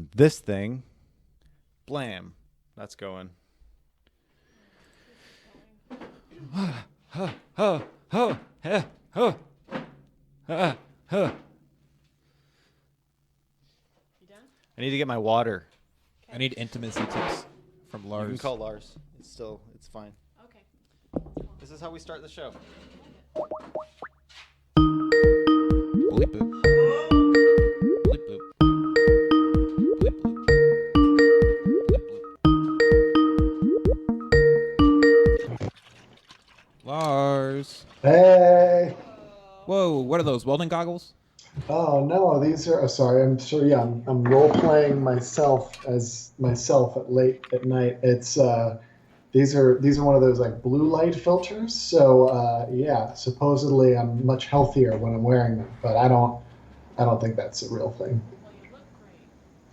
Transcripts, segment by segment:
on this thing. Blam. That's going. I need to get my water. I need intimacy tips from Lars. You can call Lars. It's fine. Okay. This is how we start the show. Bleep boop. Bleep boop. Bleep boop. Bleep boop. Lars. Hey. Whoa, what are those, welding goggles? Oh no, these are. Sorry, I'm sure. Yeah, I'm role playing myself as myself late at night. It's these are one of those like blue light filters. So yeah, supposedly I'm much healthier when I'm wearing them, but I don't think that's a real thing. Well, you look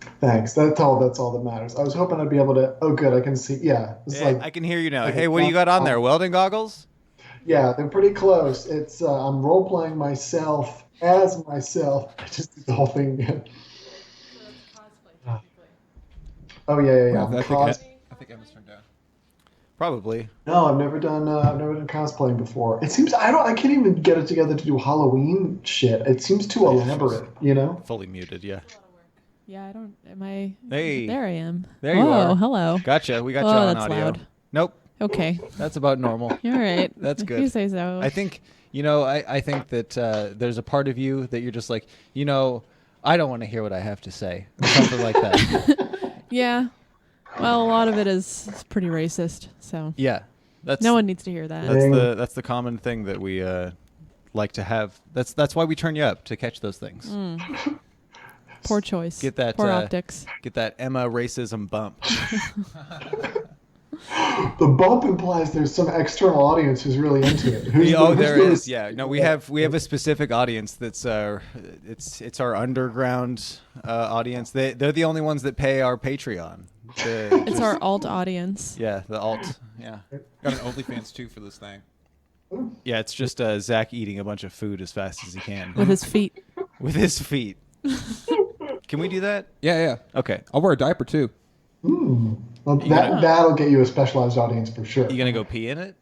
great. Thanks. That's all that matters. I was hoping I'd be able to. Oh, good. I can see. Yeah, it's Hey, like I can hear you now. like Hey, a what do you got on there? platform. Welding goggles? Yeah, they're pretty close. It's I'm role playing myself as myself. I just did the whole thing again. So that's cosplay, technically. Oh yeah. Well, I think Emma's turned down. Probably. No, I've never done cosplaying before. It seems I can't even get it together to do Halloween shit. It seems too elaborate, you know? Fully muted, yeah. That's a lot of work. Yeah, I don't. Am I? Hey. There I am. There you are. Oh, hello. Gotcha. We got Oh, you on that's audio. loud. Nope. Okay. That's about normal. All right. That's If good. you say so. I think, I think that there's a part of you that you're just like, I don't want to hear what I have to say. Or something like that. Yeah. Well, a lot of it is pretty racist. So Yeah. That's no one needs to hear that. that's the common thing that we like to have. That's why we turn you up, to catch those things. Poor choice. Get that Poor optics. Get that Emma racism bump. The bump implies there's some external audience who's really into it. Who's There who's is. Yeah. No, we have a specific audience that's it's our underground audience. They're the only ones that pay our Patreon. It's our alt audience. Yeah, the alt. Yeah. Got an OnlyFans too for this thing. Yeah, it's just Zach eating a bunch of food as fast as he can. With his feet. With his feet. Can we do that? Yeah. Okay. I'll wear a diaper too. Well, that'll get you a specialized audience for sure. You gonna go pee in it?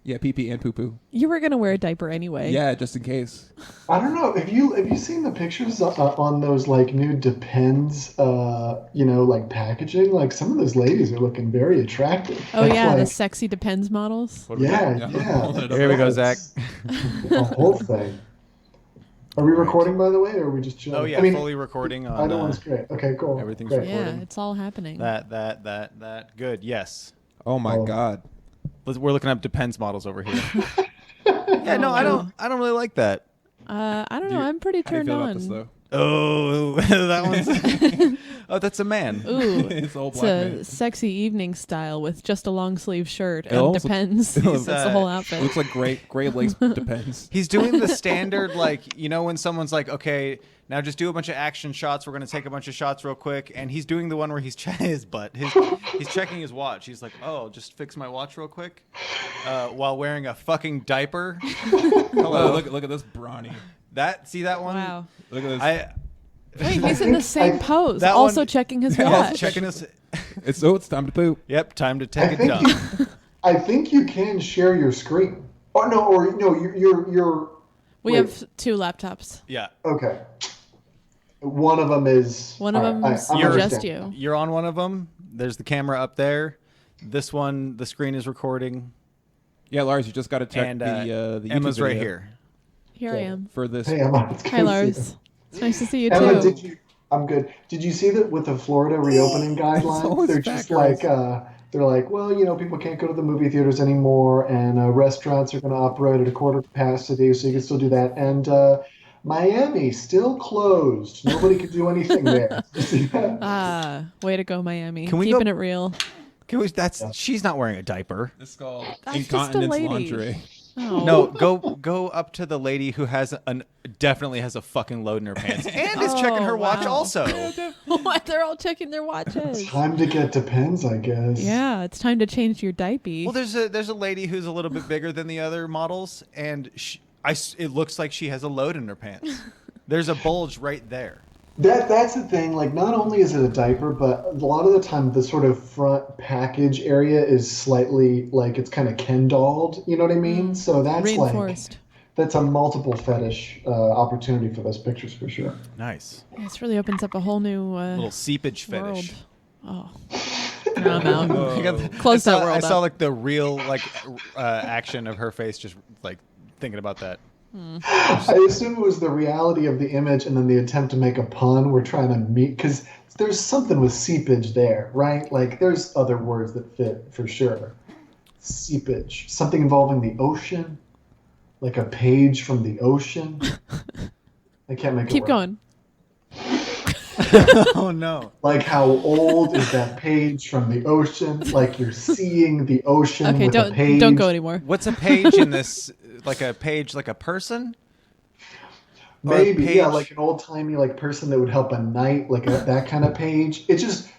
Yeah, pee pee and poo poo. You were gonna wear a diaper anyway. Yeah, just in case. I don't know. Have you seen the pictures on those like new Depends, like packaging? Like some of those ladies are looking very attractive. Oh That's yeah, the like, sexy Depends models. What do we yeah. got? Here we go, Zach. The whole thing. Are we recording, by the way, or are we just chilling? Oh yeah, I mean, fully recording on. either one's great. Okay, cool. everything's Great. recording. Yeah, it's all happening. That. Good. Yes. Oh my god. We're looking up Depends models over here. Yeah. No, I don't really like that. I don't know. I'm pretty How do you turned feel about on. this though? Oh, that one's. Oh, that's a man. Ooh, It's all it's black a man. sexy evening style with just a long sleeve shirt and almost- Depends. He's, That's the whole outfit. Looks like gray lace Depends. He's doing the standard, like, when someone's like, okay, now just do a bunch of action shots. We're going to take a bunch of shots real quick. And he's doing the one where he's his butt. He's checking his watch. He's like, oh, just fix my watch real quick while wearing a fucking diaper. Hello, look at this brawny. See that one? Wow. Look at this. Wait, he's in the same pose, that also one- checking his Yeah, watch. Checking his. It's time to poop. Yep, time to I take a think dump. I think you can share your screen. Oh no, you're. We wait, have two laptops. Yeah. Okay. One of them is. One of all right, them's I just understand. you. You're on one of them. There's the camera up there. This one, the screen is recording. Yeah, Lars, you just got to check And the YouTube Emma's right video here. Here I am. for this. Hey Emma, it's good Hi, to see Lars. you. It's nice to see you Emma, too. I'm good. Did you see that with the Florida reopening guidelines? always They're fat just girls. they're like, well, people can't go to the movie theaters anymore, and restaurants are going to operate at a quarter capacity, so you can still do that. And Miami still closed. Nobody can do anything there. Did you see that? Way to go, Miami. Can we Keeping go- it real. Can we, she's not wearing a diaper. This is called That's just a incontinence lady. lingerie. Oh. No, go up to the lady who definitely has a fucking load in her pants and is checking her watch wow. also. What? They're all checking their watches. Time to get Depends, I guess. Yeah, it's time to change your diaper. Well, there's a lady who's a little bit bigger than the other models, and it looks like she has a load in her pants. There's a bulge right there. That's the thing. Like, not only is it a diaper, but a lot of the time the sort of front package area is slightly like it's kind of Ken dolled. You know what I mean? So that's Reinforced. that's a multiple fetish opportunity for those pictures for sure. Nice. Yeah, this really opens up a whole new Little seepage world. fetish. Oh. No, I'm out. I got the- Close that world I saw up. like the real action of her face, just like thinking about that. I assume it was the reality of the image and then the attempt to make a pun. We're trying to meet because there's something with seepage there, right? Like there's other words that fit for sure. Seepage, something involving the ocean, like a page from the ocean. I can't make it Keep work. going. Oh no. Like how old is that page from the ocean? Like you're seeing the ocean Okay, with a page. don't go anymore. What's a page in this? Like a page, like a person? Or a Maybe, yeah, page? like an old timey like person that would help a knight, like that kind of page. It's just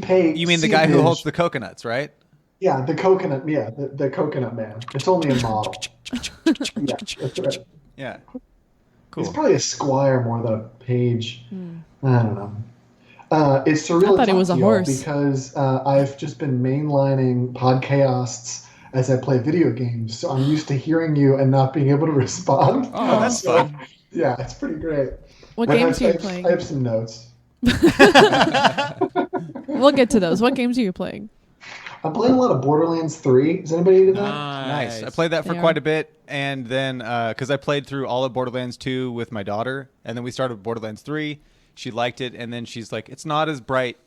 page. You mean the guy who holds the coconuts, right? Yeah, the coconut. Yeah, the coconut man. It's only a model. Yeah, that's right. Yeah. He's Cool. probably a squire more than a page. I don't know. It's surreal. I thought to he was talk a to y'all horse. because I've just been mainlining Podchaosts as I play video games, so I'm used to hearing you and not being able to respond. Oh, that's So, fun. Yeah, it's pretty great. What And games are you I playing? have some notes. We'll get to those. What games are you playing? I'm playing a lot of Borderlands 3. Is anybody into that? Nice. I played that for They quite are. a bit, and then because I played through all of Borderlands 2 with my daughter, and then we started Borderlands 3. She liked it, and then she's like, "It's not as bright,"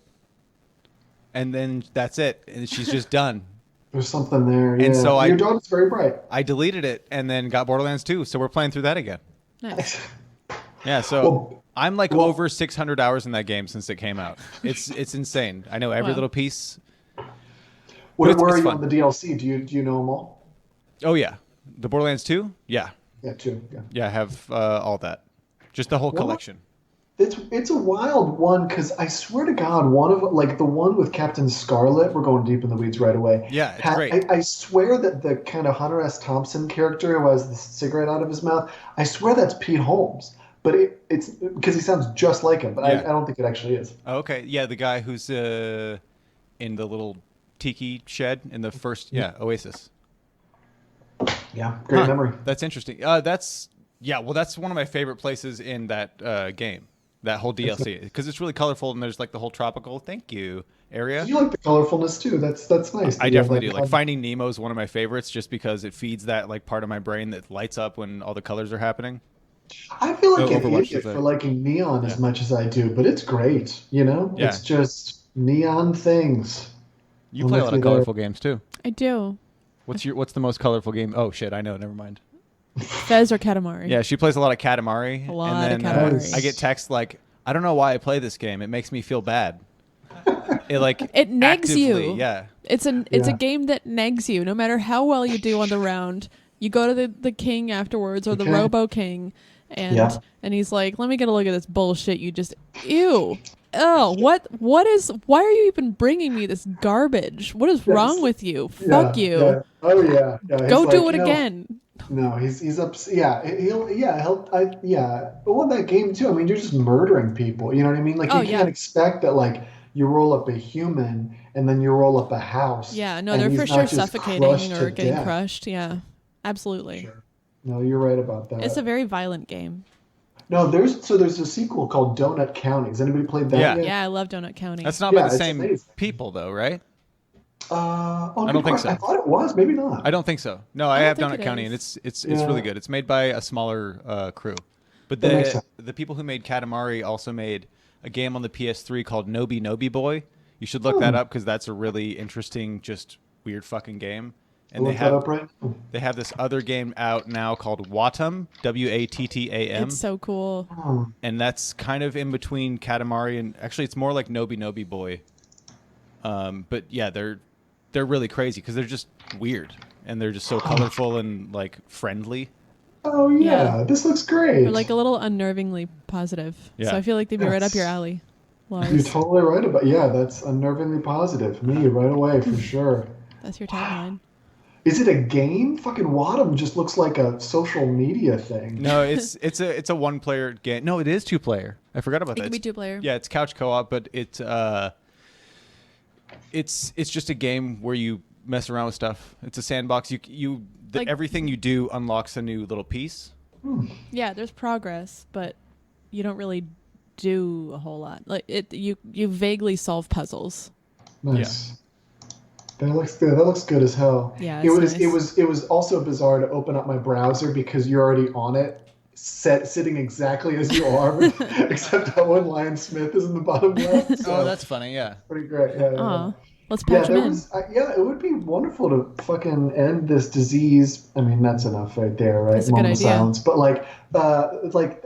and then that's it, and she's just done. There's something there. Yeah. And so Your daughter's very bright. I deleted it and then got Borderlands 2, so we're playing through that again. Nice. Yeah, so Well- I'm like well- over 600 hours in that game since it came out. It's insane. I know every Wow. little piece. Where it's are you fun. on the DLC? Do you know them all? Oh yeah, the Borderlands 2. Yeah, Yeah, two. Yeah. yeah, I have all that, just the whole Well, collection. It's a wild one because I swear to God, one of like the one with Captain Scarlet. We're going deep in the weeds right away. Yeah, it's great. I swear that the kind of Hunter S. Thompson character who has the cigarette out of his mouth. I swear that's Pete Holmes, but it's because he sounds just like him. But Yeah. I don't think it actually is. Oh, okay, yeah, the guy who's in the little tiki shed in the first Oasis. Yeah, great Huh, memory. That's interesting. That's one of my favorite places in that game. That whole DLC because it's really colorful and there's like the whole tropical area. You like the colorfulness too. That's nice. I You have definitely that do. Like vibe. Finding Nemo is one of my favorites just because it feeds that like part of my brain that lights up when all the colors are happening. I feel like an Overwatch idiot does that. for liking neon as much as I do, but it's great. You know, Yeah. it's just neon things. You I'll play a let lot you of there. colorful games too. I do. What's the most colorful game? Oh shit, I know. Never mind. Fez or Katamari? Yeah, she plays a lot of Katamari. A lot of and Katamari. I get texts like, I don't know why I play this game. It makes me feel bad. It like It negs actively, you. Yeah. It's a Yeah. game that negs you. No matter how well you do on the round, you go to the king afterwards or the Okay. Robo King, and Yeah. and he's like, "Let me get a look at this bullshit. You just ew." Oh, what is? Why are you even bringing me this garbage? What is wrong with you? Fuck you. Yeah. Oh yeah. Yeah. Go He's do like, it you know, again. No, he's up. Yeah, yeah. But with that game too, I mean, you're just murdering people. You know what I mean? Like Oh, you yeah. can't expect that. Like you roll up a human and then you roll up a house. Yeah, no, and they're he's for not sure just suffocating crushed or to getting death. crushed. Yeah, absolutely. Sure. No, you're right about that. It's a very violent game. No, there's a sequel called Donut County. Has anybody played that Yeah. yet? Yeah, I love Donut County. That's not Yeah, by the it's same amazing. people though, right? I don't think so. I thought it was. Maybe not. I don't think so. No, I don't have think Donut it County, is. and it's Yeah. really good. It's made by a smaller crew, but That makes sense. the people who made Katamari also made a game on the PS3 called Nobi Nobi Boy. You should look that up because that's a really interesting, just weird fucking game. And Look that up right. they have this other game out now called Wattam, Wattam, It's so cool. Oh, and that's kind of in between Katamari and actually it's more like Nobi Nobi Boy. But yeah, they're really crazy because they're just weird and they're just so colorful and like friendly. oh yeah. Yeah. This looks great. They're like a little unnervingly positive. Yeah. So I feel like they'd be right up your Yes. alley, You're Lars. totally right about. Yeah, that's unnervingly positive. Me right away for sure. That's your tagline. Is it a game? Fucking Wadham just looks like a social media thing. No, it's a one player game. No, it is two player. I forgot about It that. can be 2-player. Yeah, it's couch co-op, but it's just a game where you mess around with stuff. It's a sandbox. Like- Everything you do unlocks a new little piece. Yeah, there's progress, but you don't really do a whole lot. Like you vaguely solve puzzles. Nice. That looks good. That looks good as hell. Yeah, it was. nice. It was also bizarre to open up my browser because you're already on it, sitting exactly as you are, except Owen Lyon Smith is in the bottom left. So Oh, that's funny. Yeah. pretty great. Yeah. Aw, let's patch him in. It would be wonderful to fucking end this disease. I mean, that's enough right there, right? That's a good Moment of idea. silence. But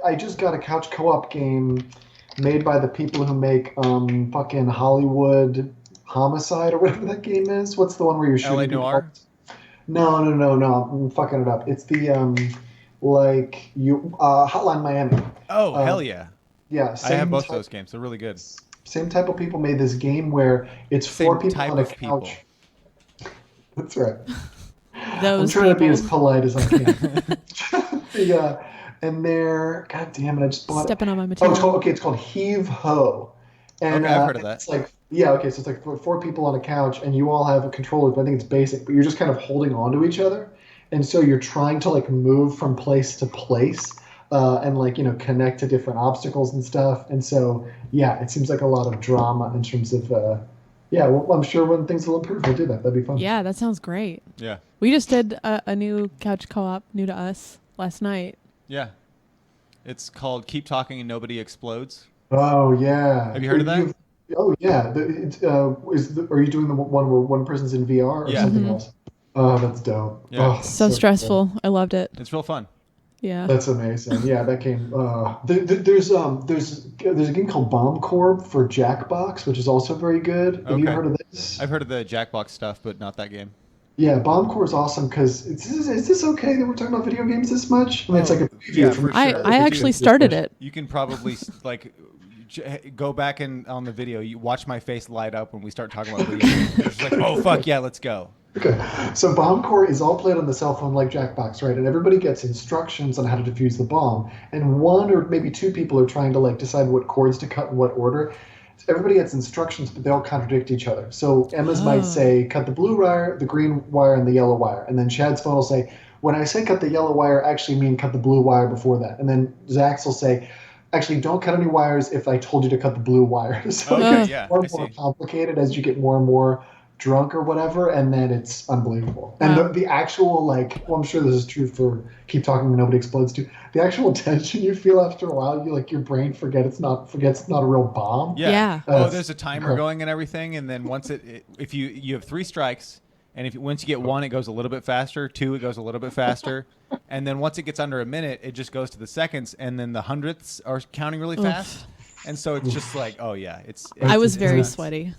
I just got a couch co-op game made by the people who make fucking Hollywood Homicide or whatever that game is. What's the one where you're shooting LA people? Noire? No. I'm fucking it up. It's the Hotline Miami. Oh, hell yeah. Yeah, I have both of those games. They're really good. same type of people made this game where it's Same 4 people type on a of people. couch. That's right. Those I'm trying to be as people. polite as I can. And they're, god damn it, I just bought Stepping on my it. material. It's called Heave Ho. And, Okay, I've heard of that. It's like, so it's like 4 people on a couch, and you all have a controller, but I think it's basic, but you're just kind of holding on to each other. And so you're trying to like move from place to place and like, connect to different obstacles and stuff. And so, yeah, it seems like a lot of drama in terms of, well, I'm sure when things will improve, we'll do that. That'd be fun. Yeah, that sounds great. Yeah. We just did a new couch co-op, new to us, last night. Yeah. It's called Keep Talking and Nobody Explodes. Oh, yeah. Have you heard of that? Oh, yeah. Are you doing the one where one person's in VR or Yeah. something Mhm. else? Oh, that's dope. Yeah. Oh, So stressful. cool. I loved it. It's real fun. Yeah. That's amazing. Yeah, that game. There's a game called Bomb Corp for Jackbox, which is also very good. Have you Okay. heard of this? I've heard of the Jackbox stuff, but not that game. Yeah, Bomb Corp is awesome because is this okay that we're talking about video games this much? I mean, it's like a preview yeah, from for I sure. actually started it. You can probably go back and on the video. You watch my face light up when we start talking about video games. It's like, oh fuck yeah, let's go. Okay, so Bomb Corp is all played on the cell phone like Jackbox, right? And everybody gets instructions on how to defuse the bomb, and 1 or maybe 2 people are trying to like decide what chords to cut in what order. Everybody gets instructions, but they all contradict each other. So Emma's might say, cut the blue wire, the green wire, and the yellow wire. And then Chad's phone will say, when I say cut the yellow wire, I actually mean cut the blue wire before that. And then Zach's will say, actually, don't cut any wires if I told you to cut the blue wire. So it gets yeah, more I and more see. complicated as you get more and more drunk or whatever, and then it's unbelievable. And Wow. the actual, like, well, I'm sure this is true for Keep Talking When Nobody Explodes too. The actual tension you feel after a while, your brain forgets it's not a real bomb. Yeah. Oh, That's there's a timer incredible. going and everything, and then once if you have 3 strikes, and once you get 1, it goes a little bit faster. 2, it goes a little bit faster, and then once it gets under a minute, it just goes to the seconds, and then the hundredths are counting really fast, and so it's just like, oh yeah, it's. I was It's very nuts. sweaty.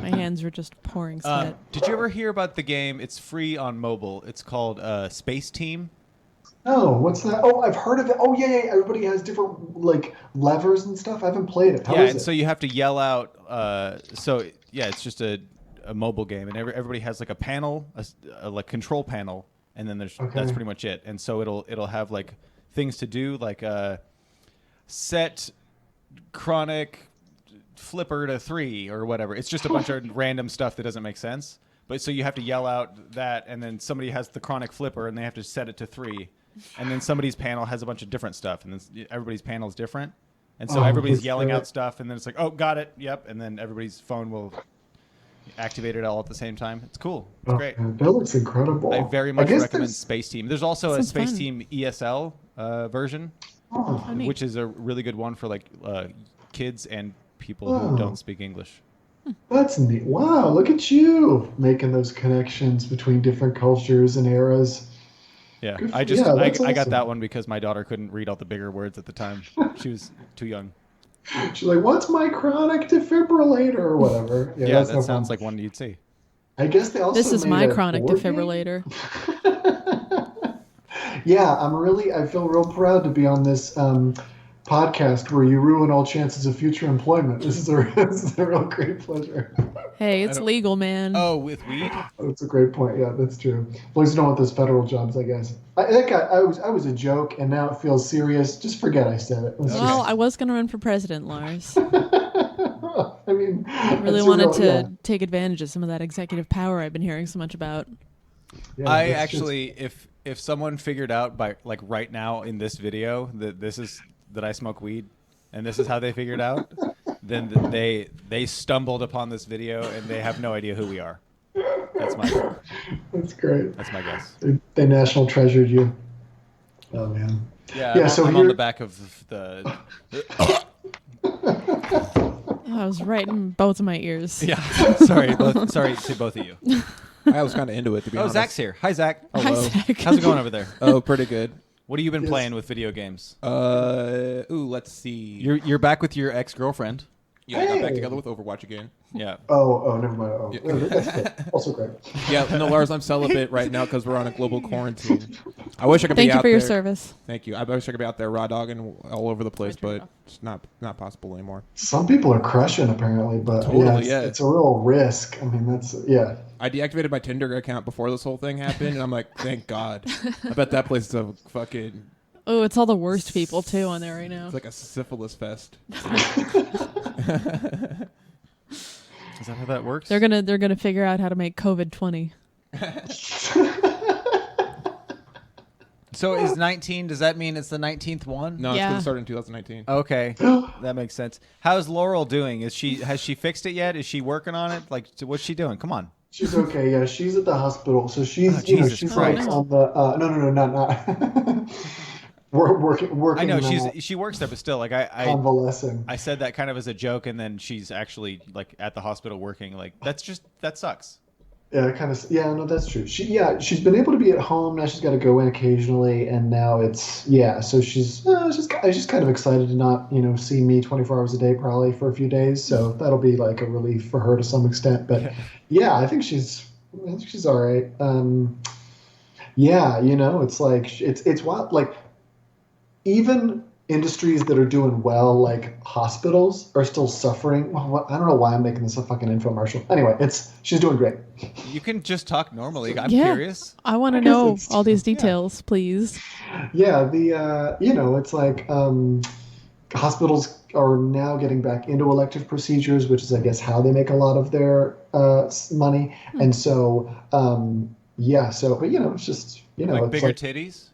My hands were just pouring sweat. Did you ever hear about the game? It's free on mobile. It's called Space Team. Oh, what's that? Oh, I've heard of it. Oh, yeah. Everybody has different like levers and stuff. I haven't played it. How Yeah, is and it? so you have to yell out. It's just a mobile game, and everybody has like a panel, a like control panel, and then that's Okay. pretty much it. And so it'll have like things to do, like set chronic flipper to 3 or whatever. It's just a bunch of random stuff that doesn't make sense. But so you have to yell out that, and then somebody has the chronic flipper, and they have to set it to 3, and then somebody's panel has a bunch of different stuff, and then everybody's panel is different. And so Oh, everybody's that's yelling great. out stuff, and then it's like, oh, got it, yep, and then everybody's phone will activate it all at the same time. It's cool. It's great. That looks incredible. I very much guess recommend there's- Space Team. There's also a Sounds Space fun. Team ESL version, Oh, Oh, neat. which is a really good one for like kids and people Oh. who don't speak English. that's neat. Wow, look at you making those connections between different cultures and eras. Yeah, Good for- I just yeah, I that's got awesome. that one because my daughter couldn't read all the bigger words at the time. She was too young. She's like, "What's my chronic defibrillator or whatever?" Yeah, that's that no sounds problem. like one you'd see. I guess they also. This is made my a chronic board game? defibrillator. Yeah, I feel real proud to be on this podcast where you ruin all chances of future employment. This is a real great pleasure. Hey, it's legal, man. Oh, with weed? That's a great point. Yeah, that's true. As long as you don't want those federal jobs, I guess. I was a joke, and now it feels serious. Just forget I said it. Well, I was going to run for president, Lars. I mean, I really wanted to take advantage of some of that executive power I've been hearing so much about. Yeah, I actually, if someone figured out by like right now in this video that I smoke weed, and this is how they figured out, then they stumbled upon this video and they have no idea who we are. That's great. That's my guess. They national treasured you. Oh man. Yeah. So I'm on the back of the. I was right in both of my ears. Yeah. Sorry to both of you. I was kind of into it, to be honest. Zach's here. Hi, Zach. Hi, Zach. How's it going over there? Oh, pretty good. What have you been playing with video games? Let's see. You're back with your ex-girlfriend. Yeah, I got back together with Overwatch again. Yeah. Oh, never mind. Oh, Yeah. that's good. Also great. Yeah, no, Lars, I'm celibate right now because we're on a global quarantine. I wish I could Thank be you out for your there. service. Thank you. I wish I could be out there raw dogging all over the place, but it's not possible anymore. Some people are crushing apparently, but Totally, it's a real risk. I mean, I deactivated my Tinder account before this whole thing happened, and I'm like, thank God. I bet that place is a fucking... Oh, it's all the worst people, too, on there right now. It's like a syphilis fest. Is that how that works? They're gonna figure out how to make COVID 20. So is 19? Does that mean it's the 19th one? No, it's Yeah. going to start in 2019. Okay, that makes sense. How's Laurel doing? Has she fixed it yet? Is she working on it? Like, what's she doing? Come on. She's okay. Yeah, she's at the hospital, so she's Jesus she's Christ. like on the no, not. We're working. I know she works there, but still, like I convalescing. I said that kind of as a joke, and then she's actually like at the hospital working. Like that sucks. Yeah, kind of. Yeah, no, that's true. She's been able to be at home now. She's got to go in occasionally, and now so she's just kind of excited to not see me 24 hours a day probably for a few days. So that'll be like a relief for her to some extent. But yeah, I think she's all right. Yeah, it's like it's wild. Like even industries that are doing well, like hospitals, are still suffering. Well, I don't know why I'm making this a fucking infomercial. Anyway, she's doing great. You can just talk normally. I'm Yeah. curious. I want to know all these details, please. Yeah, it's like hospitals are now getting back into elective procedures, which is, I guess, how they make a lot of their money. And so, but it's just, Like it's bigger like, titties.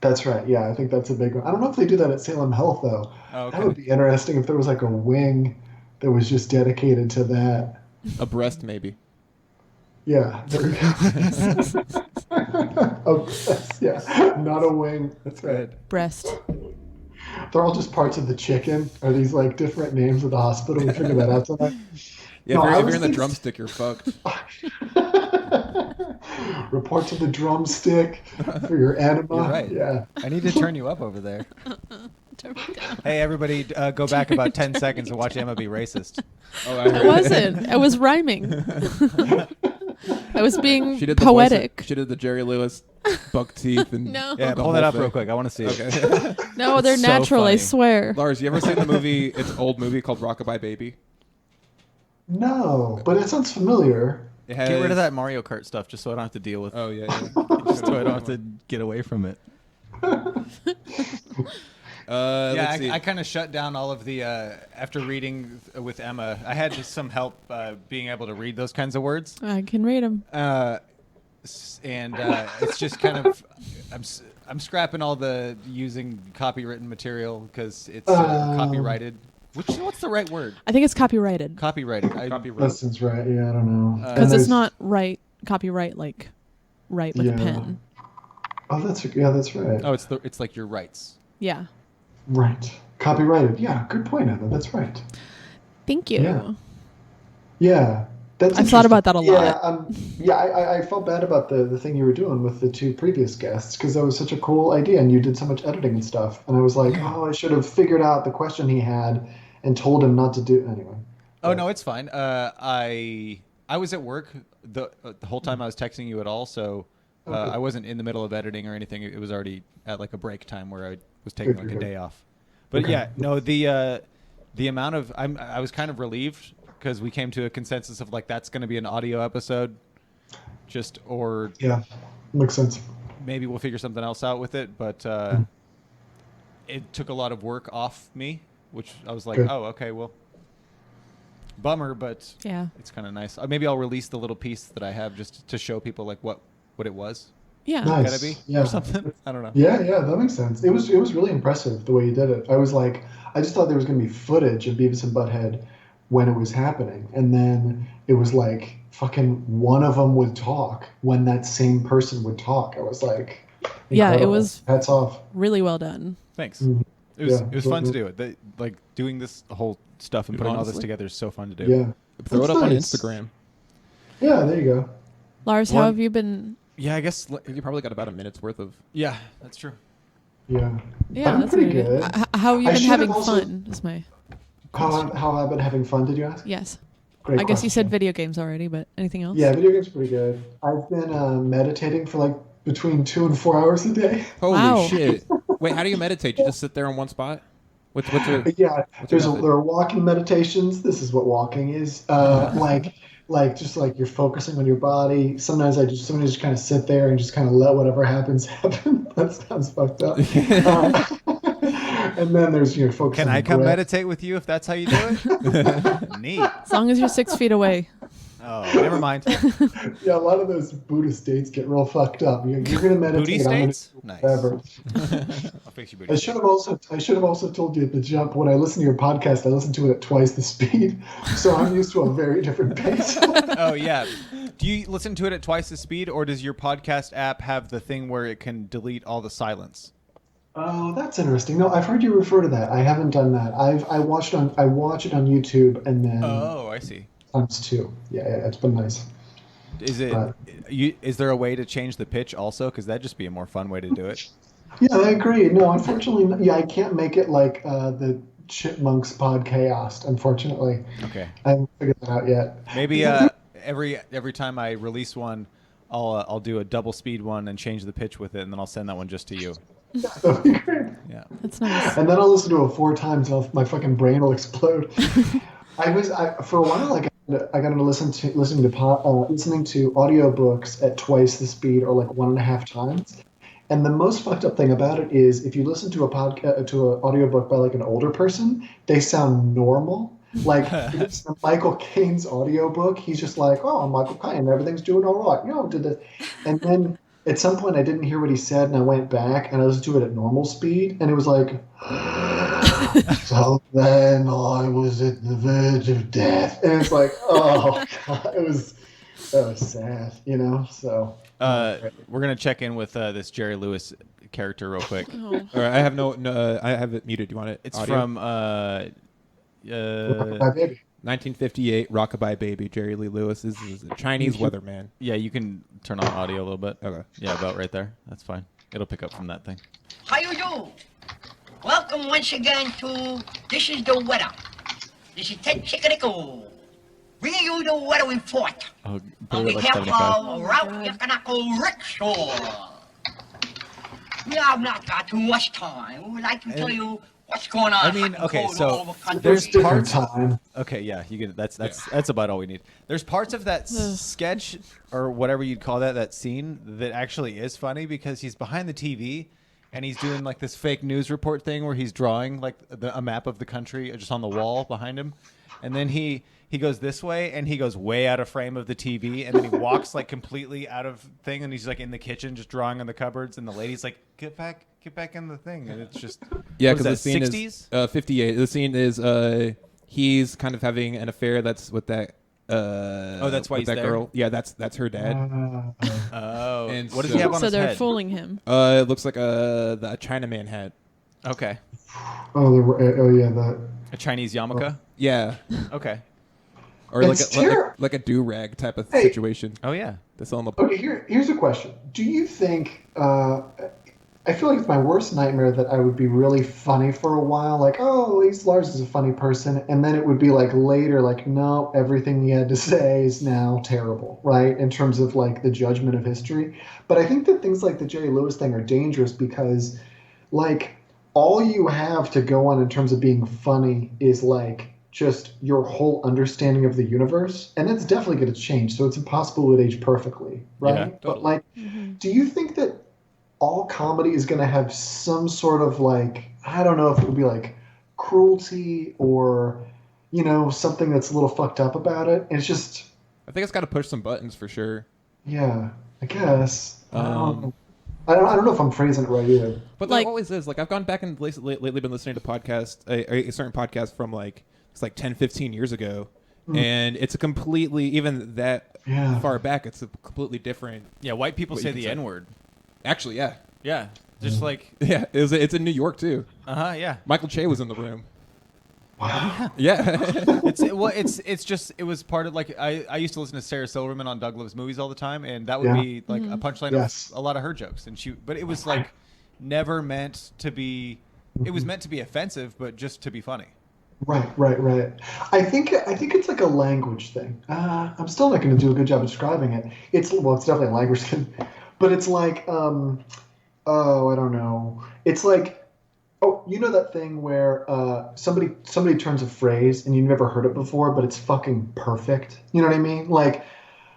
That's right. Yeah, I think that's a big one. I don't know if they do that at Salem Health, though. Oh, okay. That would be interesting if there was like a wing that was just dedicated to that. A breast, maybe. Yeah. There we go. Yeah, not a wing. That's right. Breast. They're all just parts of the chicken. Are these like different names of the hospital? We figured that out tonight. Yeah, No, if I you're was in the thinking- drumstick, you're fucked. Report to the drumstick for your enema. You're right. Yeah. I need to turn you up over there. Hey, everybody, go back about 10 seconds and watch Emma be racist. Oh, I heard I wasn't. I was rhyming. I was being She did the poetic. She did the Jerry Lewis buck teeth and No. Yeah, the pull whole that up thing. real quick. I want to see it. Okay. No, they're So natural, I funny. swear. Lars, you ever seen the movie? It's an old movie called Rockabye Baby. No, but it sounds familiar. It has, Get rid of that Mario Kart stuff just so I don't have to deal with it. Oh yeah. Just so I don't have to get away from it. Let's see. I kind of shut down all of the after reading with Emma. I had just some help being able to read those kinds of words, I can read them. and it's just kind of I'm scrapping all the using copywritten material because it's copyrighted. What's the right word? I think it's copyrighted. Copyrighted. That sounds right. Yeah, I don't know. Because And it's there's- not copyright like right with a Yeah. pen. Oh, that's right. Oh, it's like your rights. Yeah. Right. Copyrighted. Yeah, good point, Emma. That's right. Thank you. Yeah. Yeah. That's I've thought interesting. about that a lot. I felt bad about the thing you were doing with the two previous guests because that was such a cool idea and you did so much editing and stuff. And I was like, I should have figured out the question he had and told him not to do anyway. Oh no, it's fine. I was at work the whole time I was texting you at all, so I wasn't in the middle of editing or anything. It was already at like a break time where I was taking Good, like a good. day off. But Okay. yeah, no, the amount of I was kind of relieved because we came to a consensus of like that's going to be an audio episode, or Yeah, makes sense. maybe we'll figure something else out with it. But it took a lot of work off me, which I was like, Good. oh, okay, well, bummer, but Yeah. it's kind of nice. Maybe I'll release the little piece that I have just to show people like what it was. Yeah. Nice. Gotta be Yeah. or something. I don't know. Yeah, that makes sense. It was really impressive the way you did it. I was like, I just thought there was going to be footage of Beavis and Butthead when it was happening, and then it was like fucking one of them would talk when that same person would talk. I was like, Yeah, it incredible. was hats off. really well done. Thanks. Mhm. It was Yeah, it was fun to do it. Like doing this whole stuff and Dude, putting all this honestly. together is so fun to do. Yeah, Throw it That's up on nice. Instagram. Yeah, there you go. Lars, how One- have you been? Yeah, I guess. You probably got about a minute's worth of. Yeah, that's true. Yeah. Yeah, I'm that's pretty good. good. How have you I been should have having also- fun? Is my How I've been having fun? Did you ask? yes. Great I guess you said question. video games already, but anything else? Yeah, video games are pretty good. I've been meditating for like between 2 and 4 hours a day. Holy Wow. shit! Wait, how do you meditate? You just sit there in one spot? What's your? Yeah, What's your method? there are walking meditations. This is what walking is. Like just like you're focusing on your body. Sometimes I just kind of sit there and just kind of let whatever happens happen. That sounds fucked up. And then there's focus. Can on I the come breath. meditate with you if that's how you do it? Neat. As long as you're 6 feet away. Oh, never mind. Yeah, a lot of those Buddhist states get real fucked up. You're gonna meditate. Booty I'm gonna states? do Nice. whatever. I'll fix your booty. I states. should have also told you at the jump when I listen to your podcast, I listen to it at twice the speed, so I'm used to a very different pace. Oh yeah. Do you listen to it at twice the speed, or does your podcast app have the thing where it can delete all the silence? Oh, that's interesting. No, I've heard you refer to that. I haven't done that. I watch it on YouTube and then Oh, I see. times two. Yeah, it's been nice. Is it? Right. Is there a way to change the pitch also? Because that'd just be a more fun way to do it. Yeah, I agree. No, unfortunately, I can't make it like the Chipmunks Podchaost. Unfortunately, Okay. I haven't figured that out yet. Maybe every time I release one, I'll do a double speed one and change the pitch with it, and then I'll send that one just to you. That'd be great. Yeah. That's nice. And then I'll listen to it 4 times, and my fucking brain will explode. For a while, like I got into listening to audiobooks at twice the speed, or like 1.5 times. And the most fucked up thing about it is if you listen to an audiobook by like an older person, they sound normal. Like if it's a Michael Caine's audiobook, he's just like, oh, I'm Michael Caine, everything's doing all right. Did this. And then at some point I didn't hear what he said, and I went back and I listened to it at normal speed, and it was like, so then I was at the verge of death. And it's like, oh God, it was sad, so. We're gonna check in with this Jerry Lewis character real quick. Oh. All right, I have I have it muted. Do you want it? It's audio? from My baby. 1958, Rockabye Baby. Jerry Lee Lewis is a Chinese weatherman. yeah. You can turn on audio a little bit. Okay. Yeah, about right there. That's fine. It'll pick up from that thing. How you do? Welcome once again to This is the Weather. This is Ted Chickadicko, bringing you the weather report. Oh, On put it at like behalf 75. of Route Yakanako Rickshaw. We have not got too much time. We would like to tell you what's going on. I mean, hot and okay, cold so all over country. there's Different parts. time. Okay, yeah, you get that's about all we need. There's parts of that sketch or whatever you'd call that scene that actually is funny because he's behind the TV and he's doing like this fake news report thing where he's drawing like a map of the country just on the wall behind him, and then he goes this way and he goes way out of frame of the TV, and then he walks like completely out of thing, and he's like in the kitchen just drawing on the cupboards, and the lady's like, get back in the thing, and it's just Yeah, what is because the that, scene 60s? is 58. The scene is he's kind of having an affair that's with that. That's why with he's that there? girl. Yeah, that's her dad. Oh, And what does so- he have on So his they're head? fooling him. It looks like the Chinaman hat. Okay, That. a Chinese yarmulke. Yeah, Okay. or It's like a do rag type of Hey. situation. Oh yeah. That's on the. Okay, here's a question. Do you think, I feel like it's my worst nightmare that I would be really funny for a while, like, oh, Lars is a funny person, and then it would be like later, like, no, everything he had to say is now terrible, right, in terms of like the judgment of history. But I think that things like the Jerry Lewis thing are dangerous because, like, all you have to go on in terms of being funny is like just your whole understanding of the universe, and that's definitely going to change. So it's impossible to age perfectly, right? Yeah, totally. But like, do you think that all comedy is going to have some sort of like, I don't know if it would be like cruelty or, something that's a little fucked up about it? It's just, I think it's got to push some buttons for sure. yeah, I guess. I don't know if I'm phrasing it right either. But there always is. Like, I've gone back and lately been listening to podcasts, a certain podcast from it's like 10, 15 years ago. And it's a completely, even that far back, it's a completely different. Yeah, white people say the N-word. Actually, yeah. Yeah, just like. Yeah, it's in New York, too. Yeah. Michael Che was in the room. Wow. Yeah. It was part of like I used to listen to Sarah Silverman on Doug Loves Movies all the time, and that would be like a punchline of a lot of her jokes, but it was like never meant to be. It was meant to be offensive, but just to be funny. Right. I think it's like a language thing. I'm still not going to do a good job of describing it. It's definitely a language thing, but it's like I don't know. It's like. Oh, you know that thing where somebody turns a phrase and you've never heard it before, but it's fucking perfect. You know what I mean? Like, I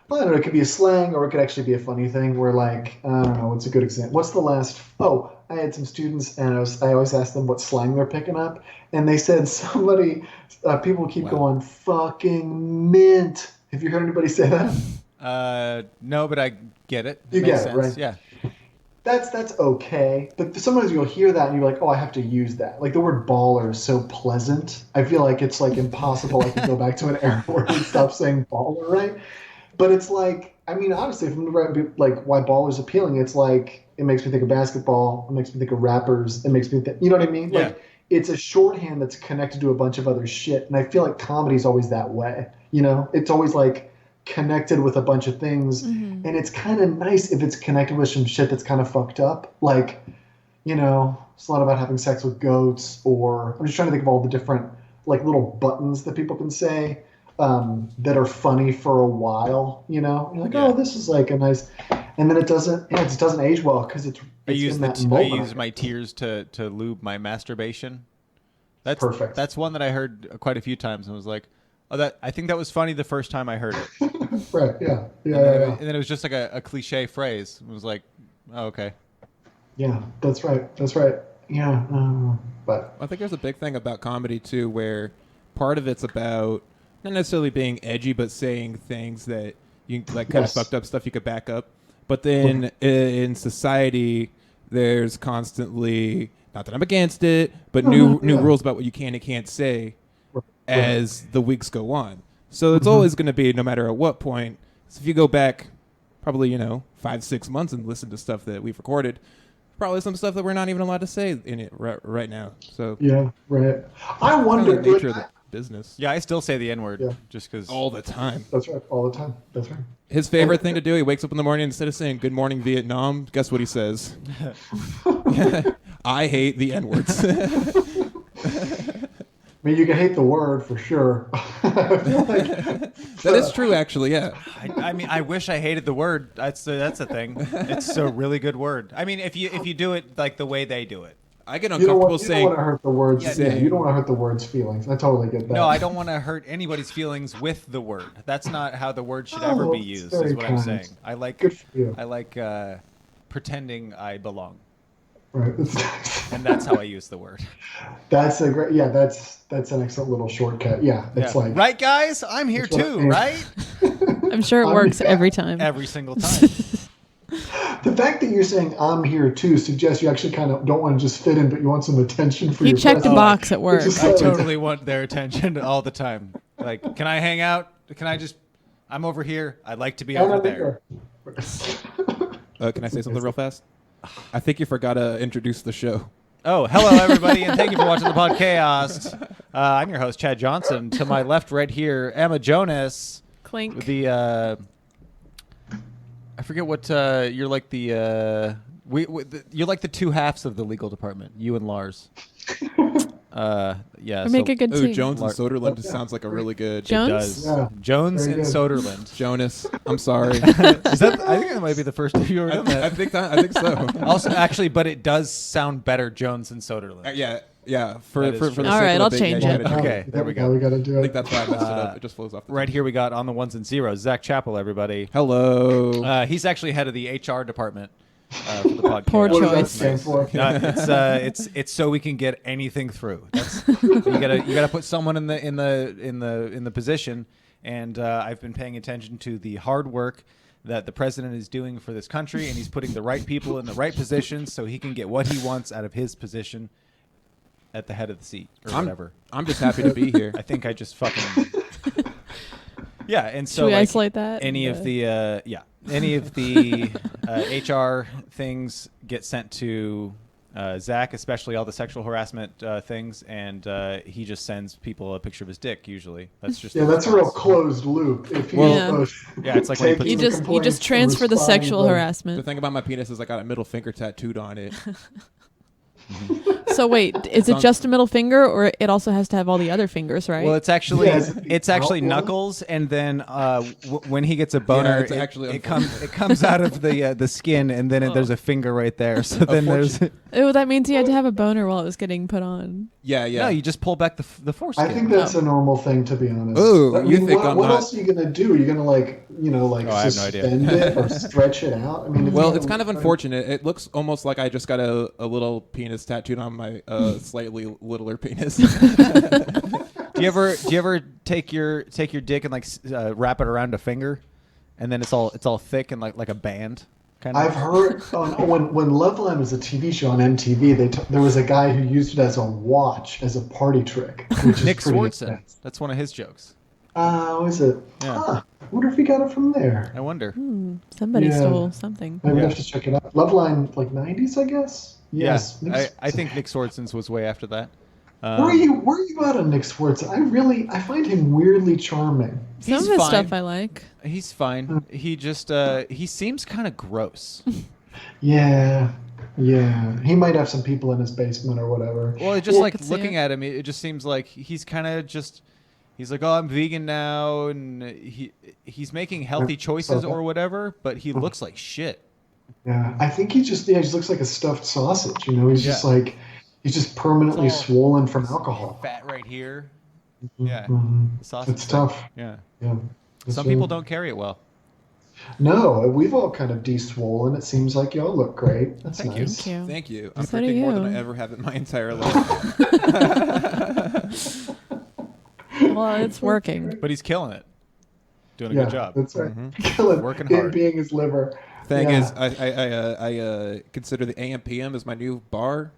don't know, it could be a slang or it could actually be a funny thing where like, I don't know, what's a good example? What's the last? Oh, I had some students and I always asked them what slang they're picking up, and they said people keep going fucking mint. Have you heard anybody say that? No, but I get it. You Makes get it, sense. right? Yeah. That's okay, but sometimes you'll hear that and you're like, oh, I have to use that. Like the word baller is so pleasant. I feel like it's like impossible I can go back to an era where we stop saying baller, right? But it's like, I mean, honestly, if I'm like why baller's appealing, it's like it makes me think of basketball, it makes me think of rappers, it makes me think, you know what I mean? Yeah. Like it's a shorthand that's connected to a bunch of other shit, and I feel like comedy's always that way. It's always like connected with a bunch of things, and it's kind of nice if it's connected with some shit that's kind of fucked up, like it's a lot about having sex with goats, or I'm just trying to think of all the different like little buttons that people can say that are funny for a while. You're like, oh, this is like a nice, and then it doesn't age well because it's I use in that moment. I use my tears to lube my masturbation. That's perfect. That's one that I heard quite a few times and was like, oh, I think that was funny the first time I heard it. Right. Yeah. And then it was just like a cliche phrase. It was like, oh, okay. Yeah, that's right. Yeah. But I think there's a big thing about comedy too, where part of it's about not necessarily being edgy, but saying things that you like kind of fucked up stuff you could back up. But then in society, there's constantly, not that I'm against it, but new rules about what you can and can't say as the weeks go on. So it's always going to be, no matter at what point. So if you go back probably, 5-6 months and listen to stuff that we've recorded, probably some stuff that we're not even allowed to say in it right now. So yeah, right. I wonder the nature of the business. Yeah, I still say the N-word just because. All the time. That's right. All the time. That's right. His favorite thing to do, he wakes up in the morning, instead of saying good morning Vietnam, guess what he says? I hate the N-words. I mean, you can hate the word for sure. I feel like, that is true, actually. Yeah. I mean, I wish I hated the word. That's a thing. It's a really good word. I mean, if you do it like the way they do it. I get uncomfortable saying. You don't want to hurt the words. Yeah, you don't want to hurt the word's feelings. I totally get that. No, I don't want to hurt anybody's feelings with the word. That's not how the word should ever be used. Is what I'm saying. I like. Good for you. I like pretending I belong. Right. And that's how I use the word. That's a great. Yeah, that's an excellent little shortcut. Yeah, it's like right, guys. I'm here too, right? I'm sure it works every time. Every single time. The fact that you're saying I'm here too suggests you actually kind of don't want to just fit in, but you want some attention for your You checked a box at work. I totally want their attention all the time. Like, can I hang out? I'm over here. I'd like to be over there. Can I say something real fast? I think you forgot to introduce the show. Oh, hello, everybody, and thank you for watching the Podchaost. I'm your host, Chad Johnson. To my left right here, Emma Jonas. Clink. With the, I forget what, you're like the, you're like the two halves of the legal department, you and Lars. Yeah. Or make so a good Ooh, team. Jones and Soderlund sounds like a really good. Jones? does. Yeah. Jones Very and good. Soderlund. Jonas, I'm sorry. Is that? I think that might be the first time you ever done I that. think so. Also, actually, but it does sound better, Jones and Soderlund. Yeah. For That is the true. sake All right, of the I'll bit, change you it. gotta do Okay, there we go. We got to do I it. think that's why I messed it up. It just flows off. The Right tongue. here we got on the ones and zeros, Zach Chappell, everybody. Hello. He's actually head of the HR department for the podcast. Poor What does that choice. stand for? It's so we can get anything through. You gotta put someone in the position, and I've been paying attention to the hard work that the president is doing for this country, and he's putting the right people in the right positions so he can get what he wants out of his position at the head of the seat or whatever. I'm just happy to be here. I think I just fucking yeah. And so Should we like, isolate that? any of the HR things get sent to Zach, especially all the sexual harassment things, and he just sends people a picture of his dick. Usually, that's just Yeah, that's a real closed loop. If you Well, yeah, it's like when he puts You the just transfer the sexual The harassment. thing about my penis is I got a middle finger tattooed on it. So wait, is it just a middle finger, or it also has to have all the other fingers, right? Well, it's actually Yes. knuckles, and then when he gets a boner, it's actually it comes out of the skin, and then there's a finger right there. So then there's Oh, that means he had to have a boner while it was getting put on. Yeah. no, you just pull back the foreskin. I think that's a normal thing, to be honest. Ooh, I mean, you think what, I'm what not- else are you gonna do? You're gonna I have no idea. Suspend it or stretch it out. I mean, Well, it's kind of unfortunate. It looks almost like I just got a little penis tattooed on my slightly littler penis. Do you ever take your dick and wrap it around a finger, and then it's all thick and like a band kind of? I've heard when Love Line was a TV show on MTV, there was a guy who used it as a watch, as a party trick. Which Nick is pretty Swartzen. intense. That's one of his jokes. Is it? Yeah. Huh. I wonder if he got it from there. I wonder. Somebody Yeah. stole something. Maybe we Yeah. have to check it out. Love Line, like 90s, I guess. Yes. Yeah, I think Nick Swartzen's was way after that. Where are you at on Nick Swartzen? I find him weirdly charming. Some of He's his fine. stuff I like. He's fine. He just he seems kind of gross. Yeah. He might have some people in his basement or whatever. Well, it just like could see looking it. at him, it just seems like he's kind of just. He's like, oh, I'm vegan now, and he's making healthy choices or whatever, but he looks like shit. Yeah, I think he just looks like a stuffed sausage. He's just Yeah. like he's just permanently It's all- swollen from alcohol. Fat right here. Yeah, Mhm. the sausage It's thing. tough. Yeah, Yeah. some people don't carry it well. No, we've all kind of de-swollen. It seems like y'all look great. That's Thank you. nice. Thank you. Thank you. I'm So do freaking more than you. I ever have in my entire life. Well, it's working. But he's killing it, doing a Yeah, good job. that's right. Mm-hmm. Killing, Working hard. being his liver. Thing Yeah. is, I consider the AM PM as my new bar.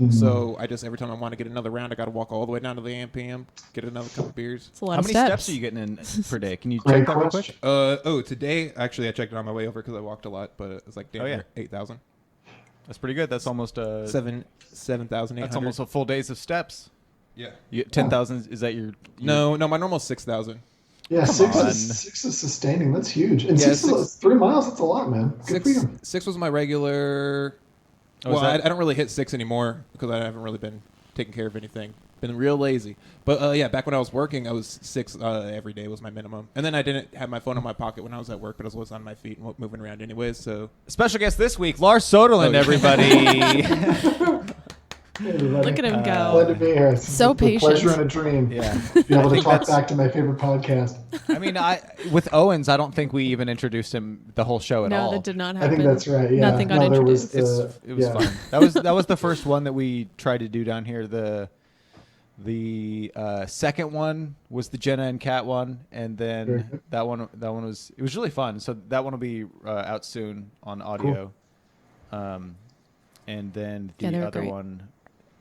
Mhm. So I just every time I want to get another round, I got to walk all the way down to the AM PM, get another couple beers. It's a lot How of many steps are you getting in per day? Can you Great check that real question. quick? Today actually I checked it on my way over because I walked a lot, but it was like damn Oh, yeah. near 8,000. That's pretty good. That's almost 7,800. That's almost a full days of steps. Yeah. 10,000 is that your? No, my normal is 6,000. Yeah, Come six on. is sustaining. That's huge. And Yeah, 3 miles. That's a lot, man. Good for Six, you. six was my regular. Oh, is Well, I that- don't really hit 6 anymore because I haven't really been taking care of anything. Been real lazy. But yeah, back when I was working, I was 6 every day was my minimum. And then I didn't have my phone in my pocket when I was at work, but I was always on my feet and moving around anyways. So Special guest this week, Lars Soderlund, Oh, yeah. everybody. Hey, everybody. Look at him Glad go. to be here. It's So a pleasure patient. and a dream. Yeah. To be able I to think talk that's- back to my favorite podcast. I mean, with Owens, I don't think we even introduced him the whole show at No, all. that did not I happen. think that's right. Yeah. Nothing got No, there was introduced. It was yeah. fun. That was the first one that we tried to do down here. The second one was the Jenna and Kat one, and Very then good. that one was really fun. So that one will be out soon on audio. And then Yeah, they the were other great. one,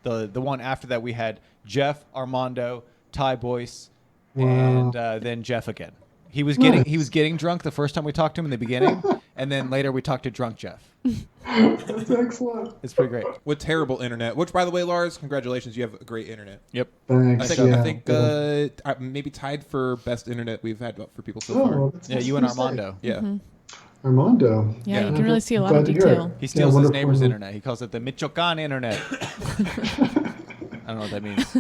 the one after that, we had Jeff, Armando, Ty Boyce, Wow. and then Jeff again. He was getting drunk the first time we talked to him in the beginning, and then later we talked to drunk Jeff. That's excellent. It's pretty great. with terrible internet, which by the way, Lars, congratulations, you have great internet. Yep. Thanks. I think maybe tied for best internet we've had for people so far. Oh, that's Yeah, nice you of and to say. Armando. Yeah. Armando. Yeah, Yeah. you can really see a lot Glad of to hear it. detail. He steals his wonderful. neighbor's internet. He calls it the Michoacan internet. I don't know what that means.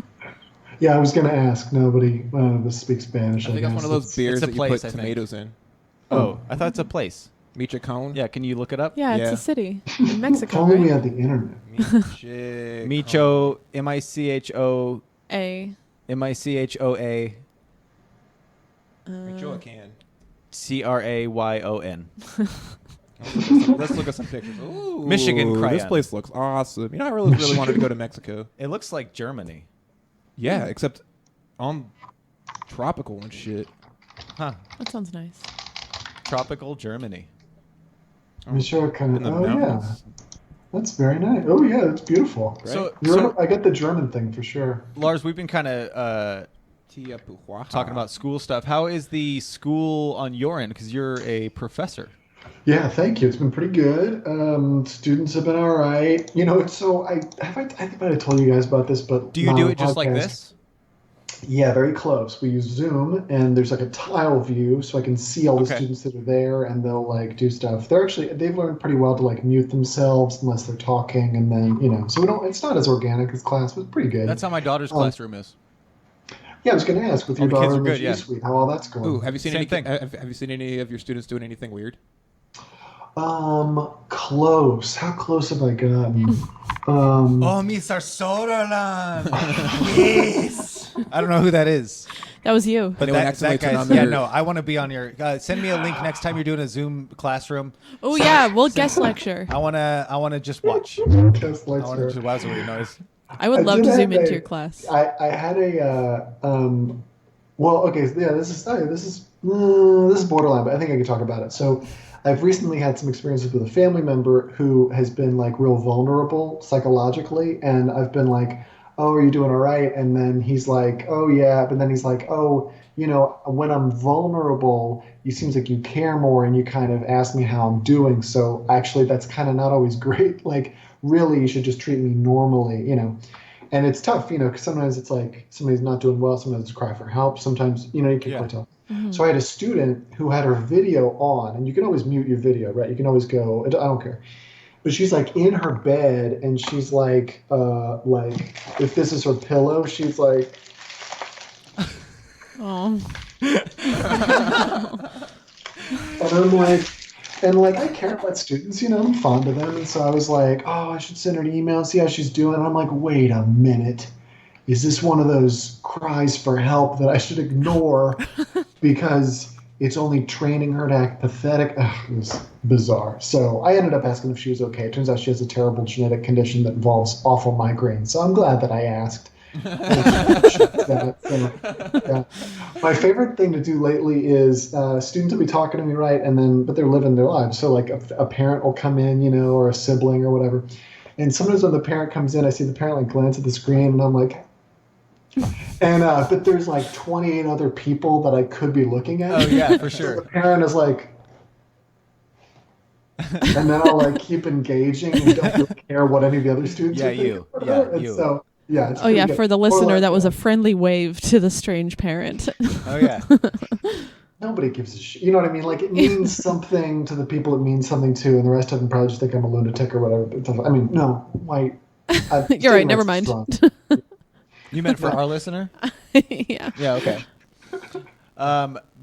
Yeah, I was gonna ask. Nobody speaks Spanish. I think it's one of those beers it's a that place, you I put think. tomatoes in. Oh, I thought it's a place. Michoacán. Yeah, can you look it up? Yeah, it's Yeah. a city in If Mexico, only we right? had the internet. Micho, M-I-C-H-O, A. M-I-C-H-O-A, Michoacán. C-R-A-Y-O-N. Let's look at some pictures. Ooh, Michigan This crayon. place looks awesome. You know, I really wanted to go to Mexico. It looks like Germany. Yeah, except on tropical and shit. Huh. That sounds nice. Tropical Germany. I'm sure kind In of. the Oh yeah, mountains. that's very nice. Oh yeah, it's beautiful. So, I get the German thing for sure. Lars, we've been kind of talking about school stuff. How is the school on your end? Because you're a professor. Yeah, thank you. It's been pretty good. Students have been all right. You know, so I think I might have told you guys about this, but Do you not do on it the just like podcast. this? Yeah, very close. We use Zoom, and there's like a tile view, so I can see all the Okay. students that are there, and they'll like do stuff. They've learned pretty well to like mute themselves unless they're talking, and then so we don't. It's not as organic as class, but it's pretty good. That's how my daughter's classroom is. Yeah, I was going to ask with your the kids daughter are in the good, G yeah. Suite how all that's going. Ooh, have you seen Same any? thing. Have you seen any of your students doing anything weird? Close. How close have I gotten? Oh, Mr. Soderlund. Yes. I don't know who that is. That was you. But Anyone that accidentally turn guy's, on yeah, their- no, I want to be on your. Send me a link next time you're doing a Zoom classroom. Oh yeah, we'll guest lecture. I wanna just watch. Just I like wanna just, wow, that's a weird noise. I would I love did to zoom have into a- your class. I had a well, okay, so yeah, this is borderline, but I think I could talk about it. So I've recently had some experiences with a family member who has been like real vulnerable psychologically, and I've been like, "Oh, are you doing all right?" And then he's like, "Oh yeah," but then he's like, "Oh, when I'm vulnerable, it seems like you care more, and you kind of ask me how I'm doing. So actually, that's kind of not always great. Like, really, you should just treat me normally, And it's tough, because sometimes it's like somebody's not doing well, sometimes it's a cry for help, sometimes, you can quite tell. So I had a student who had her video on, and you can always mute your video, right? You can always go, I don't care. But she's like in her bed, and she's like if this is her pillow, she's like, Oh. and I'm like, I care about students, I'm fond of them. And so I was like, oh, I should send her an email and see how she's doing. And I'm like, wait a minute. Is this one of those cries for help that I should ignore because it's only training her to act pathetic? Ugh, it was bizarre. So I ended up asking if she was okay. It turns out she has a terrible genetic condition that involves awful migraines. So I'm glad that I asked. Yeah. My favorite thing to do lately is students will be talking to me, right, but they're living their lives. So like a parent will come in, or a sibling or whatever, and sometimes when the parent comes in, I see the parent like glance at the screen, and I'm like, but there's like 28 other people that I could be looking at. Oh yeah, for So sure. the parent is like, and then I'll like keep engaging and don't really care what any of the other students Yeah, are thinking you. about Yeah, her. And you. so, yeah, it's Oh yeah, pretty for good. the Or listener, like, that was a friendly wave to the strange parent. Oh yeah. nobody gives a shit. You know what I mean? Like it means something to the people it means something to, and the rest of them probably just think I'm a lunatic or whatever. But I mean, no, why? You're right. Never mind. You meant for our listener? Yeah. Yeah. Okay.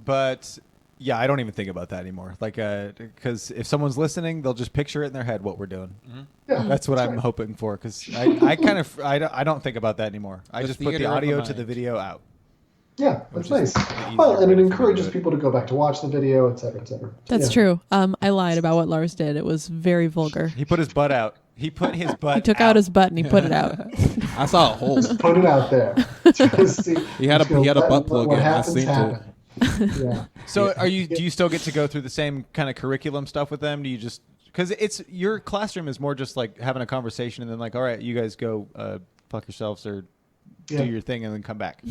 But yeah, I don't even think about that anymore. Like, because if someone's listening, they'll just picture it in their head what we're doing. Yeah, That's what I'm right. hoping for. Because I don't think about that anymore. I The just put the theater of the audio to the mind. video out. Yeah, Which that's is nice. the easier Well, and way it for me to encourages do it. people to go back to watch the video, et cetera, et cetera. That's Yeah. true. I lied about what Lars did. It was very vulgar. He put his butt out. He put his butt. He took out his butt and he put it out. I saw a hole. Put it out there. Just see- He had a- just go, he had a let- butt plug what in, I happens, seen it. happens. Yeah. So do you still get to go through the same kind of curriculum stuff with them? Do you just because it's your classroom is more just like having a conversation and then like, all right, you guys go fuck yourselves or Yeah. do your thing and then come back.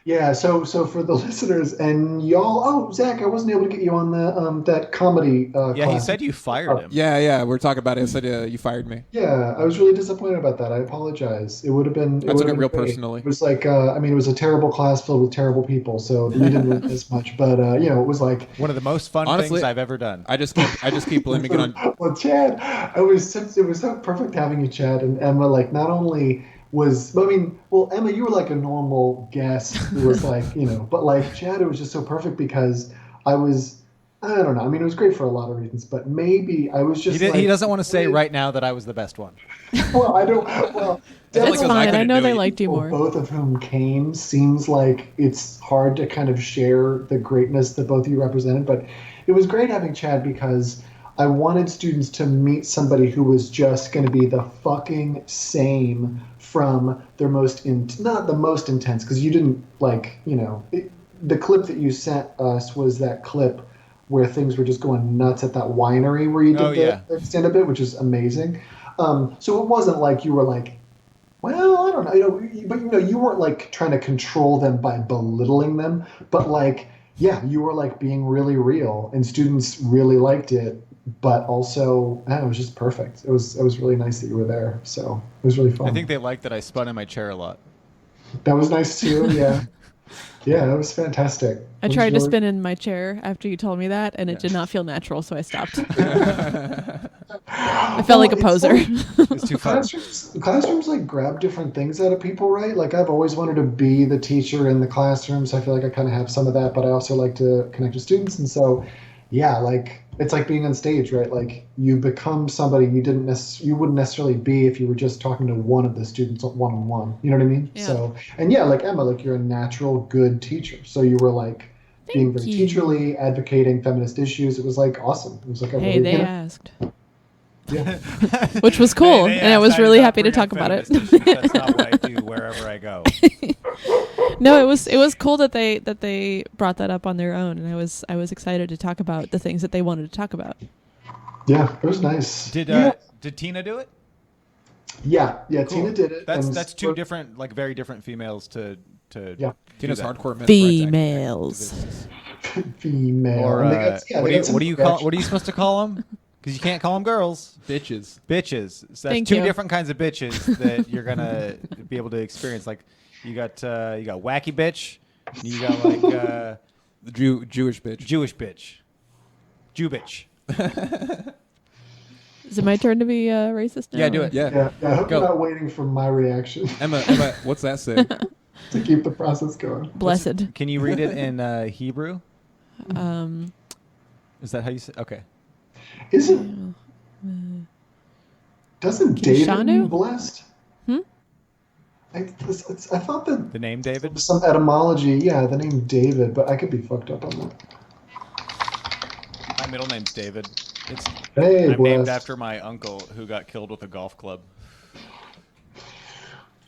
Yeah, so for the listeners and y'all, Zach, I wasn't able to get you on the that comedy Yeah, he class. said you fired him. Yeah, we're talking about it. I said you fired me. Yeah, I was really disappointed about that. I apologize. It would have been. I took it been real great. personally. It was like, it was a terrible class filled with terrible people, so we didn't learn as much. But it was like, One of the most fun Honestly, things I've ever done. I just keep blaming it on. well, Chad, it was so perfect having you, Chad, and Emma. Like, not only was, I mean, well, Emma, you were like a normal guest who was like, but like Chad, it was just so perfect because I don't know. I mean, it was great for a lot of reasons, but maybe I was just He doesn't want to say right now that I was the best one. Well, I don't, well, That's because I fine. I couldn't know do they it. liked you people, more. both of whom came, seems like it's hard to kind of share the greatness that both of you represented, but it was great having Chad because I wanted students to meet somebody who was just going to be the fucking same from their not the most intense, because you didn't the clip that you sent us was that clip where things were just going nuts at that winery where you did the stand-up bit, which is amazing. So it wasn't like you were like, well, I don't know, but you weren't like trying to control them by belittling them, but like, yeah, you were like being really real, and students really liked it. But also, it was just perfect. It was really nice that you were there. So it was really fun. I think they liked that I spun in my chair a lot. That was nice too. Yeah, yeah, that was fantastic. I tried to spin in my chair after you told me that, and it did not feel natural, so I stopped. I felt like a poser. It's too fun. Classrooms like grab different things out of people, right? Like I've always wanted to be the teacher in the classroom, so I feel like I kind of have some of that, but I also like to connect with students, and so yeah, like it's like being on stage, right? Like you become somebody you wouldn't necessarily be if you were just talking to one of the students one-on-one. You know what I mean? Yeah. So, and yeah, like Emma, like you're a natural good teacher. So you were like being very teacherly, advocating feminist issues. It was like awesome. It was like They asked. Yeah. Which was cool, They and I asked, was really did not happy to bring up talk about it. feminist issues. That's not what I do wherever I go. No, it was cool that they brought that up on their own, and I was excited to talk about the things that they wanted to talk about. Yeah, it was nice. Did Tina do it? Yeah, Cool. Tina did it. That's two different, like very different females to Yeah. Tina's that. hardcore men. Females. female. Or And they got- they got some what do you call? reaction. What are you supposed to call them? Because you can't call them girls. Bitches. Bitches. So that's Thank two you. different kinds of bitches that you're gonna be able to experience. Like you got wacky bitch. You got like The Jewish bitch. Jewish bitch. Jew bitch. Is it my turn to be racist now? Yeah, do it. Yeah. Yeah, I hope Go. you're not waiting for my reaction Emma, what's that say? to keep the process going. Blessed. Can you read it in Hebrew? Um, Is that how you say? Okay. Isn't doesn't David Kishanu? mean blessed? Hmm? I thought that The name David. some etymology, yeah, the name David, but I could be fucked up on that. My middle name's David. Hey, I'm named blessed. after my uncle who got killed with a golf club.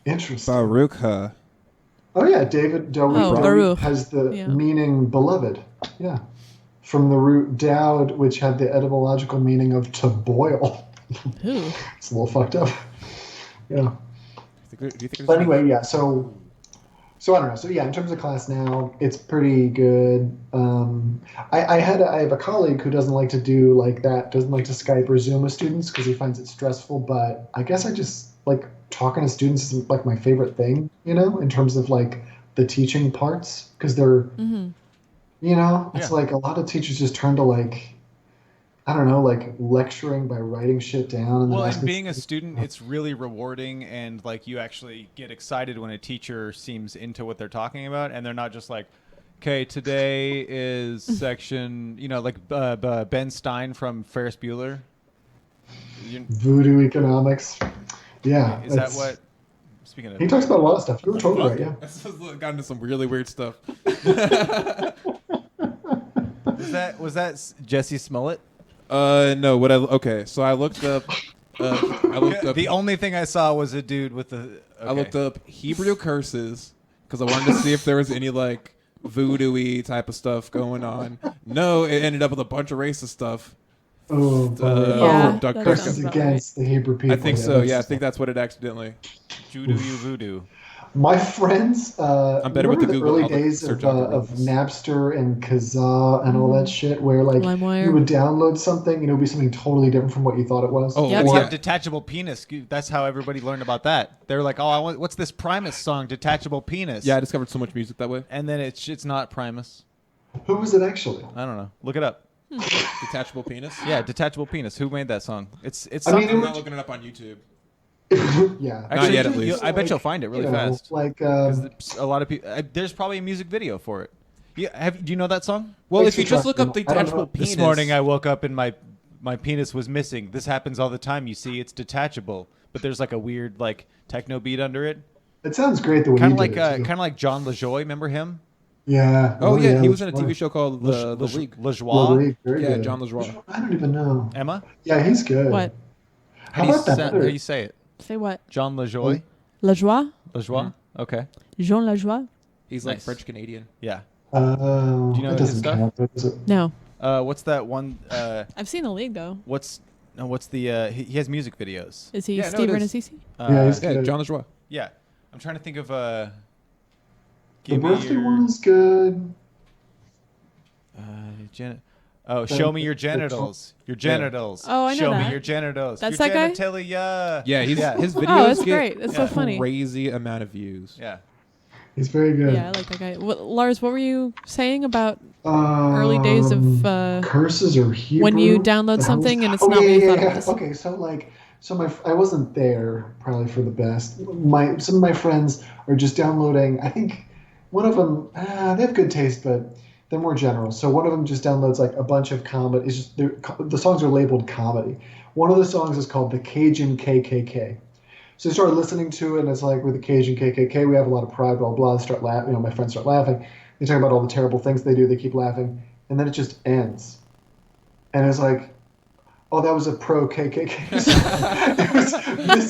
Interesting. Baruch ha. Oh yeah, David Baruch. has the Yeah. meaning beloved. Yeah, from the root Daud, which had the etymological meaning of to boil. Ooh. It's a little fucked up. Yeah. Do you think But anyway, yeah. So I don't know. So yeah, in terms of class now, it's pretty good. I have a colleague who doesn't like to do like that. Doesn't like to Skype or Zoom with students because he finds it stressful. But I guess I just like talking to students is like my favorite thing. In terms of like the teaching parts, because they're, it's like a lot of teachers just turn to like, I don't know, like lecturing by writing shit down. And Well, then and asking being a student, it's really rewarding, and like you actually get excited when a teacher seems into what they're talking about, and they're not just like, okay, today is section, like Ben Stein from Ferris Bueller. voodoo economics. Yeah. Is that that's- what? Speaking of, He talks about a lot of stuff. You were totally right, yeah. This has gotten into some really weird stuff. was that Jesse Smollett? No. Okay, so I looked up. The only thing I saw was a dude with the. Okay. I looked up Hebrew curses because I wanted to see if there was any like voodoo-y type of stuff going on. No, it ended up with a bunch of racist stuff. Oh, Yeah, Duck that curses sounds about against the Hebrew people. I think so. Yeah, I think that's what it accidentally. Judo you voodoo. My friends, I'm better with remember the Google. early I'll days search of Napster and Kazaa and all that shit, where like LimeWire. you would download something and it would be something totally different from what you thought it was. Oh, Yep. That's yeah. how detachable penis. That's how everybody learned about that. They're like, oh, what's this Primus song, Detachable Penis? Yeah, I discovered so much music that way. And then it's not Primus. Who was it actually? I don't know. Look it up. Detachable penis. Yeah, Detachable Penis. Who made that song? It's. I mean, I'm not looking it up on YouTube. Yeah. Actually, yet, at least. I bet you'll find it really fast. Like, Because a lot of people, there's probably a music video for it. Yeah, do you know that song? Well, Thanks if you for just look trusting up me. I don't detachable know. penis. This morning I woke up and my penis was missing. This happens all the time. You see, it's detachable, but there's like a weird like techno beat under it. it sounds great the way Kind you of did like it, too. kind of like John LaJoy. Remember him? Yeah. Oh, yeah, he was that's in a TV right. show called The League. LaJoie. League, very Yeah, good. John LaJoie. I don't even know. Emma. Yeah, he's good. What? How about that How other? do you say it? Say what? John LaJoy. La joie? LaJoie. Okay. Jean La joie? He's like Nice. French Canadian. Yeah. Do you know it his doesn't stuff? count, does it? No. What's that one? I've seen the league though. What's the? He has music videos. Is he Yeah, no, Steve it is. Renacisi? Yeah, he's Yeah, good. John LaJoie. Yeah. I'm trying to think of The give me birthday your one is good. show me your genitals. Your genitals. Oh, I know Show that. me your genitals. That's your that guy? genitalia. Yeah, his videos Oh, that's get great. That's so funny. crazy amount of views. Yeah. He's very good. Yeah, I like that guy. Lars, what were you saying about early days of curses or Hebrew? when you download The hell something was- and it's not what you thought it was? Okay, so I wasn't there probably for the best. Some of my friends are just downloading. I think one of them they have good taste, but they're more general. So one of them just downloads like a bunch of comedy. It's just the songs are labeled comedy. One of the songs is called the Cajun KKK. So I started listening to it, and it's like, with the Cajun KKK, we have a lot of pride, blah, blah. Start laughing. My friends start laughing. They talk about all the terrible things they do. They keep laughing. And then it just ends. And it's like, oh, that was a pro KKK song. It was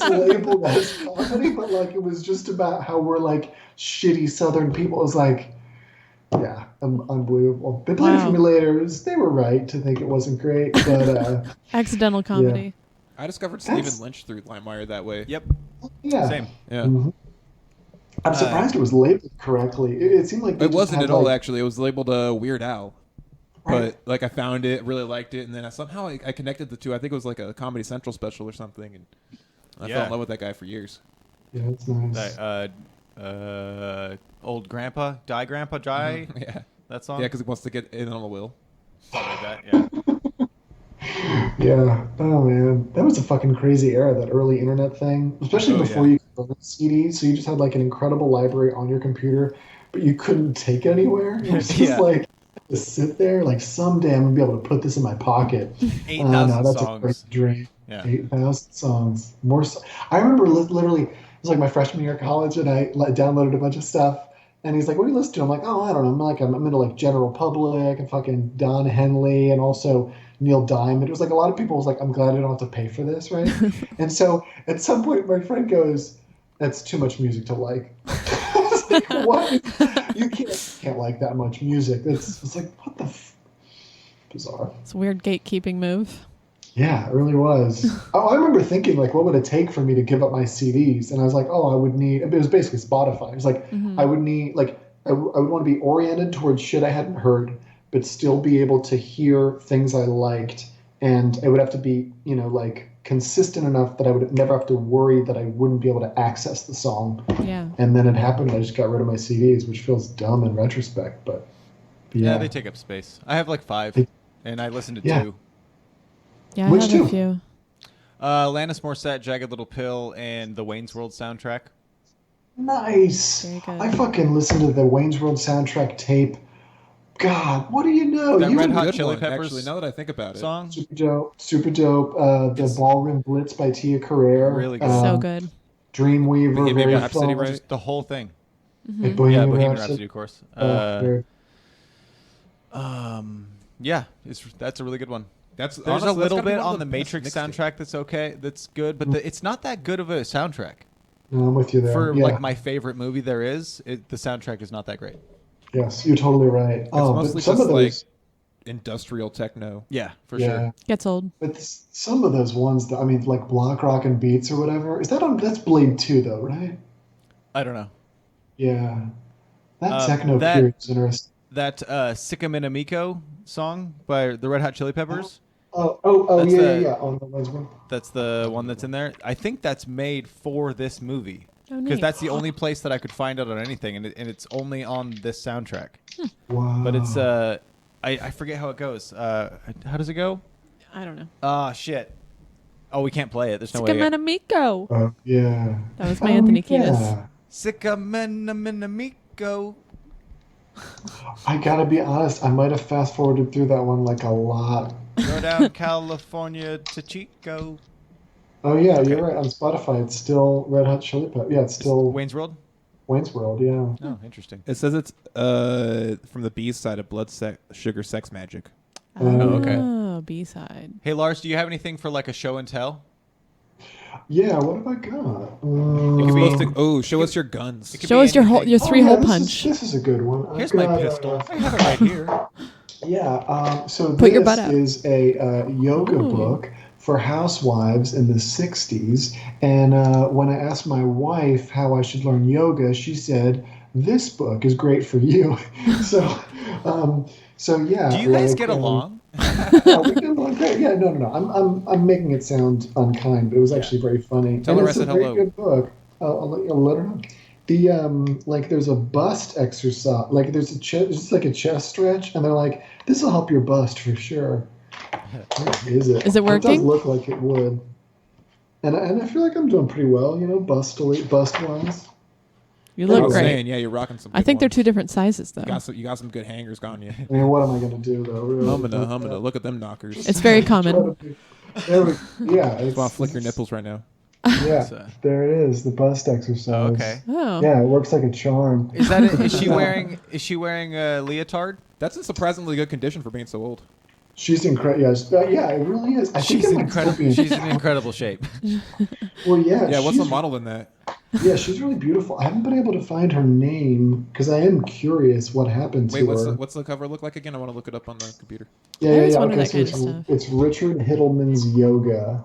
mislabeled as comedy, but like it was just about how we're like shitty Southern people. It was like, yeah, unbelievable. They played it for me later. They were right to think it wasn't great, but Accidental comedy. I discovered That's- Stephen Lynch through LimeWire that way. Yep. yeah. Same. Yeah. Mhm. I'm surprised it was labeled correctly. It seemed like they It just wasn't had, at all, like- actually. It was labeled Weird Al. Right. But like I found it, really liked it, and then somehow I connected the two. I think it was like a Comedy Central special or something, and I fell Yeah. in love with that guy for years. Yeah, it's nice. Old Grandpa, Die Grandpa, Die. Yeah, That song. yeah, because he wants to get in on the will. Something like that. Yeah. Yeah. Oh man, that was a fucking crazy era. That early internet thing, especially before you could burn CDs. So you just had like an incredible library on your computer, but you couldn't take it anywhere. It was just Yeah. like to sit there. Like someday I'm gonna be able to put this in my pocket. 8,000 that's a songs. great dream. Yeah. 8,000 songs. More. I remember literally. It was like my freshman year of college, and I downloaded a bunch of stuff. And he's like, "What do you listen to?" I'm like, "Oh, I don't know. I'm into like General Public and fucking Don Henley and also Neil Diamond." It was like a lot of people was like, "I'm glad I don't have to pay for this, right?" And so at some point, my friend goes, "That's too much music to like." I was like, "What? You can't like that much music." It's like, what the bizarre. It's a weird gatekeeping move. Yeah, it really was. I remember thinking, like, what would it take for me to give up my CDs? And I was like, oh, I would need, it was basically Spotify. It was like, I would need, like, I would want to be oriented towards shit I hadn't heard, but still be able to hear things I liked. And it would have to be, like, consistent enough that I would never have to worry that I wouldn't be able to access the song. Yeah. And then it happened, I just got rid of my CDs, which feels dumb in retrospect, but Yeah, yeah. they take up space. I have like 5, and I listen to Yeah. 2. Yeah, I Which have two? a few. Alanis Morissette, Jagged Little Pill, and the Wayne's World soundtrack. Nice. Very good. I fucking listened to the Wayne's World soundtrack tape. God, what do you know? That You Red would- Hot Good Chili one, Peppers actually, now that I think about it. song. Super dope. Super dope. The Ballroom Blitz by Tia Carrere. Really good. So good. Dreamweaver. Bohemian very Rhapsody, fun. right? Just the whole thing. Like Yeah, Bohemian Bohemian Rhapsody. Rhapsody, of course. Very- Yeah, that's a really good one. That's There's honestly, a that's little gotta be bit one of on the best Matrix mixtapes. soundtrack that's okay, that's good, but it's not that good of a soundtrack. No, I'm with you there. For yeah. like my favorite movie there is, the soundtrack is not that great. Yes, you're totally right. It's But mostly some just of those, industrial techno. Yeah, for yeah. sure. Gets old. But some of those ones, that, I mean, like Block Rock and Beats or whatever. Is that on? That's Blade 2, though, right? I don't know. Yeah. That techno that- period is interesting. That Sickaminamiko song by the Red Hot Chili Peppers, Oh, That's yeah. On the ones one. that's the one that's in there. I think that's made for this movie. Oh, Because neat. that's the only place that I could find it on anything, and it's only on this soundtrack. Wow. But it's I forget how it goes. How does it go? I don't know. Ah, shit. Oh, we can't play it. There's no way. Scamenamico. Yeah. That was my Anthony Kiedis. Yeah. Sicamenamico. I gotta be honest, I might have fast forwarded through that one like a lot. Go down California to Chico. Oh yeah, you're right. On Spotify, it's still Red Hot Chili Peppers. Yeah, it's still Wayne's World? Wayne's World. Yeah. Oh, interesting. It says it's from the B side of Blood, Sugar, Sex, Magic. Oh, okay. Oh, B-side. Hey, Lars, do you have anything for like a show and tell? Yeah. What have I got? It could be- Supposed to, show us your guns. It could Show be us your anything. your three-hole this punch. This is a good one. I've Here's my got, pistol. I have it right here. Yeah. So Put your this butt out. is a yoga Ooh. book for housewives in the 60s. And when I asked my wife how I should learn yoga, she said, "This book is great for you." so yeah. Do you guys like, get along? Yeah, we get along great. Yeah, no. I'm making it sound unkind, but it was actually very funny. Tell and her I it's a said very hello. good book. I'll let her know. The like there's a bust exercise, like there's just like a chest stretch, and they're like, this will help your bust for sure. Where is it? Is it It working? does look like it would. And I feel like I'm doing pretty well, bust wise. You I look was great. saying, yeah, you're rocking some. I good think they're ones. two different sizes, though. You got some good hangers on you. I mean, what am I gonna do though? Really? Humana. Look at them knockers. It's very common. Yeah, Just want to flick your nipples right now. Yeah, So- there it is, the bust exercise. Oh, okay. Oh. Yeah, it works like a charm. Is that it? Is she wearing a leotard? That's in surprisingly good condition for being so old. She's incredible. Yeah, it really is. I think She's it might incredible. still be- She's in incredible shape. Well, yeah. Yeah, what's the she's- model in that? Yeah, she's really beautiful. I haven't been able to find her name because I am curious what happened Wait, to what's her. what's the cover look like again? I want to look it up on the computer. Yeah, I yeah, always yeah. wonder Okay, that so kind of it's, stuff. it's Richard Hittleman's Yoga.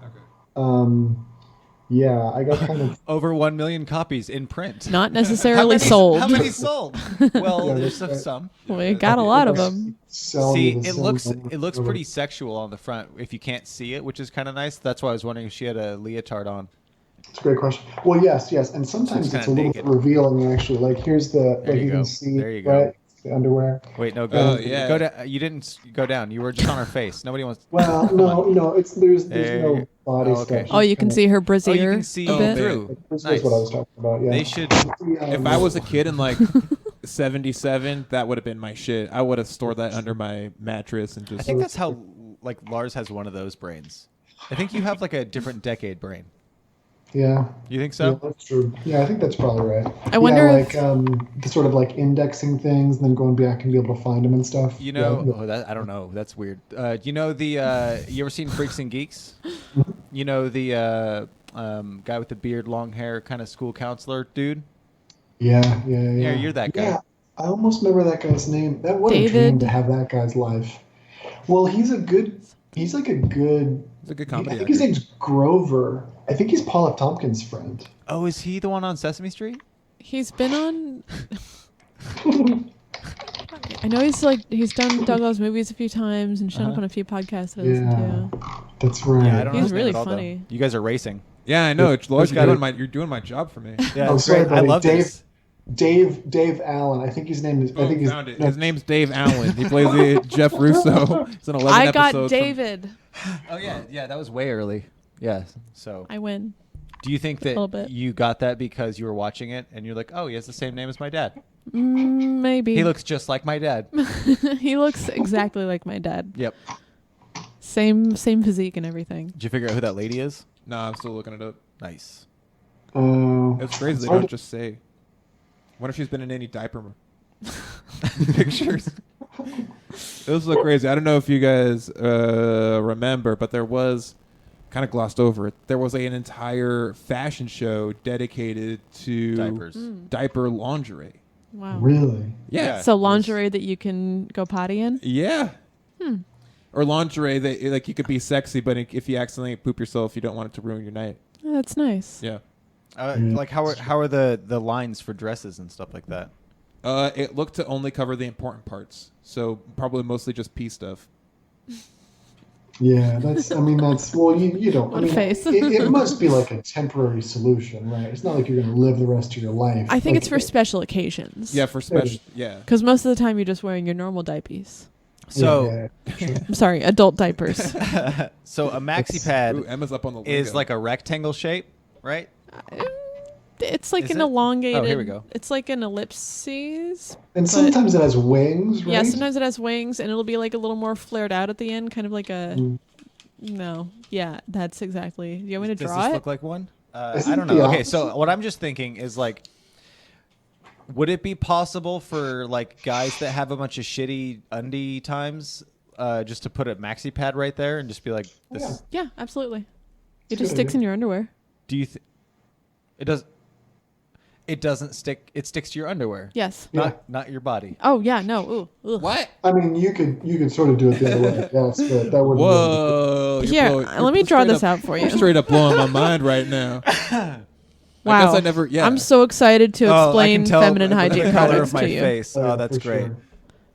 Yeah, I got kind of. Over 1 million copies in print. Not necessarily sold. How many sold? Well, Yeah, there's that's right. some. We got a lot of them. selling See, you the it same looks number it looks of- pretty sexual on the front if you can't see it, which is kind of nice. That's why I was wondering if she had a leotard on. It's a great question. Well, yes, and sometimes She's it's a kinda little naked. bit revealing. Actually, like here's the There like you can go. see There you go. right the underwear. Wait, no, Oh, go. yeah. Go down. You didn't go down. You were just on her face. Nobody wants. Well, no, it's there's There no you- body oh, okay. stuff. Oh, you can see her brassiere Oh, you can see a bit. through. This Nice. is what I was talking about. Yeah. They should. If I was a kid in like 77, that would have been my shit. I would have stored that under my mattress and just. I think that's how like Lars has one of those brains. I think you have like a different decade brain. Yeah. You think Yeah, so? that's true. Yeah, I think that's probably right. I wonder yeah, if- like the sort of like indexing things, and then going back and be able to find them and stuff. You know, Yeah, oh, that I don't know. That's weird. You know the you ever seen Freaks and Geeks? You know the guy with the beard, long hair, kind of school counselor dude. yeah. Yeah, you're that guy. Yeah, I almost remember that guy's name. That what a dream David. to have that guy's life. Well, he's like a good. It's a good comedy. I think his actor. name's Grover. I think he's Paul F. Tompkins' friend. Oh, is he the one on Sesame Street? He's been on. I know he's done Douglas movies a few times and shown up on a few podcasts that I listen Yeah. to. That's right. Yeah, I don't He's understand really it all, though. funny. You guys are racing. Yeah, I know. It's Lars, Who's got you're doing my job for me. Yeah, Oh, it's sorry, great. I buddy. love this. Dave Allen. I think his name is. I think he's. Found it. no, His name's Dave Allen. He plays the Jeff Russo. It's an 11 I got episodes from- David. Oh yeah, that was way early. Yeah. So, I win. do you think little that bit. you got that because you were watching it and you're like, oh, he has the same name as my dad? Maybe. He looks just like my dad. He looks exactly like my dad. Yep. Same physique and everything. Did you figure out who that lady is? No, I'm still looking it up. Nice. It's crazy. They hard don't just say. Wonder if she's been in any diaper pictures. It was so crazy. I don't know if you guys remember, but there was kind of glossed over it. There was an entire fashion show dedicated to Diapers. diaper lingerie. Wow. Really? Yeah. So lingerie that you can go potty in? Yeah. Or lingerie that like you could be sexy, but if you accidentally poop yourself, you don't want it to ruin your night. Oh, that's nice. Yeah. Like how are the lines for dresses and stuff like that? It looked to only cover the important parts, so probably mostly just pee stuff. Yeah, that's. I mean, that's. Well, you don't. What I a mean, face. it must be like a temporary solution, right? It's not like you're going to live the rest of your life. I think Like, it's for special occasions. Yeah, for special. Yeah. Because most of the time you're just wearing your normal diapers. So, Sure. I'm sorry, adult diapers. so a maxi pad Ooh, Emma's up on the is lingo. like a rectangle shape, right? It's like Is an it? elongated. Oh, here we go. It's like an ellipses. And But- sometimes it has wings, right? Yeah, sometimes it has wings, and it'll be like a little more flared out at the end, kind of like a. Mm. No, yeah, that's exactly. Do you want me to Does draw this it? look like one? Isn't I don't it the know. Okay, opposite? so what I'm just thinking is like, would it be possible for like guys that have a bunch of shitty undie times, just to put a maxi pad right there and just be like, this? Yeah. Is, Yeah, absolutely. It It's just a good sticks idea. in your underwear. do you? It does. It doesn't stick. It sticks to your underwear. Yes. Yeah. Not your body. Oh yeah, no. Ooh. Ugh. What? I mean, you could sort of do it the other way, yes, but that wouldn't. Whoa. Here, let me draw this out for you. You're straight up blowing my mind right now. Wow. I guess I never. Yeah. I'm so excited to Oh, I explain can tell feminine by hygiene the color products of my to you. face. Oh, that's for great. sure.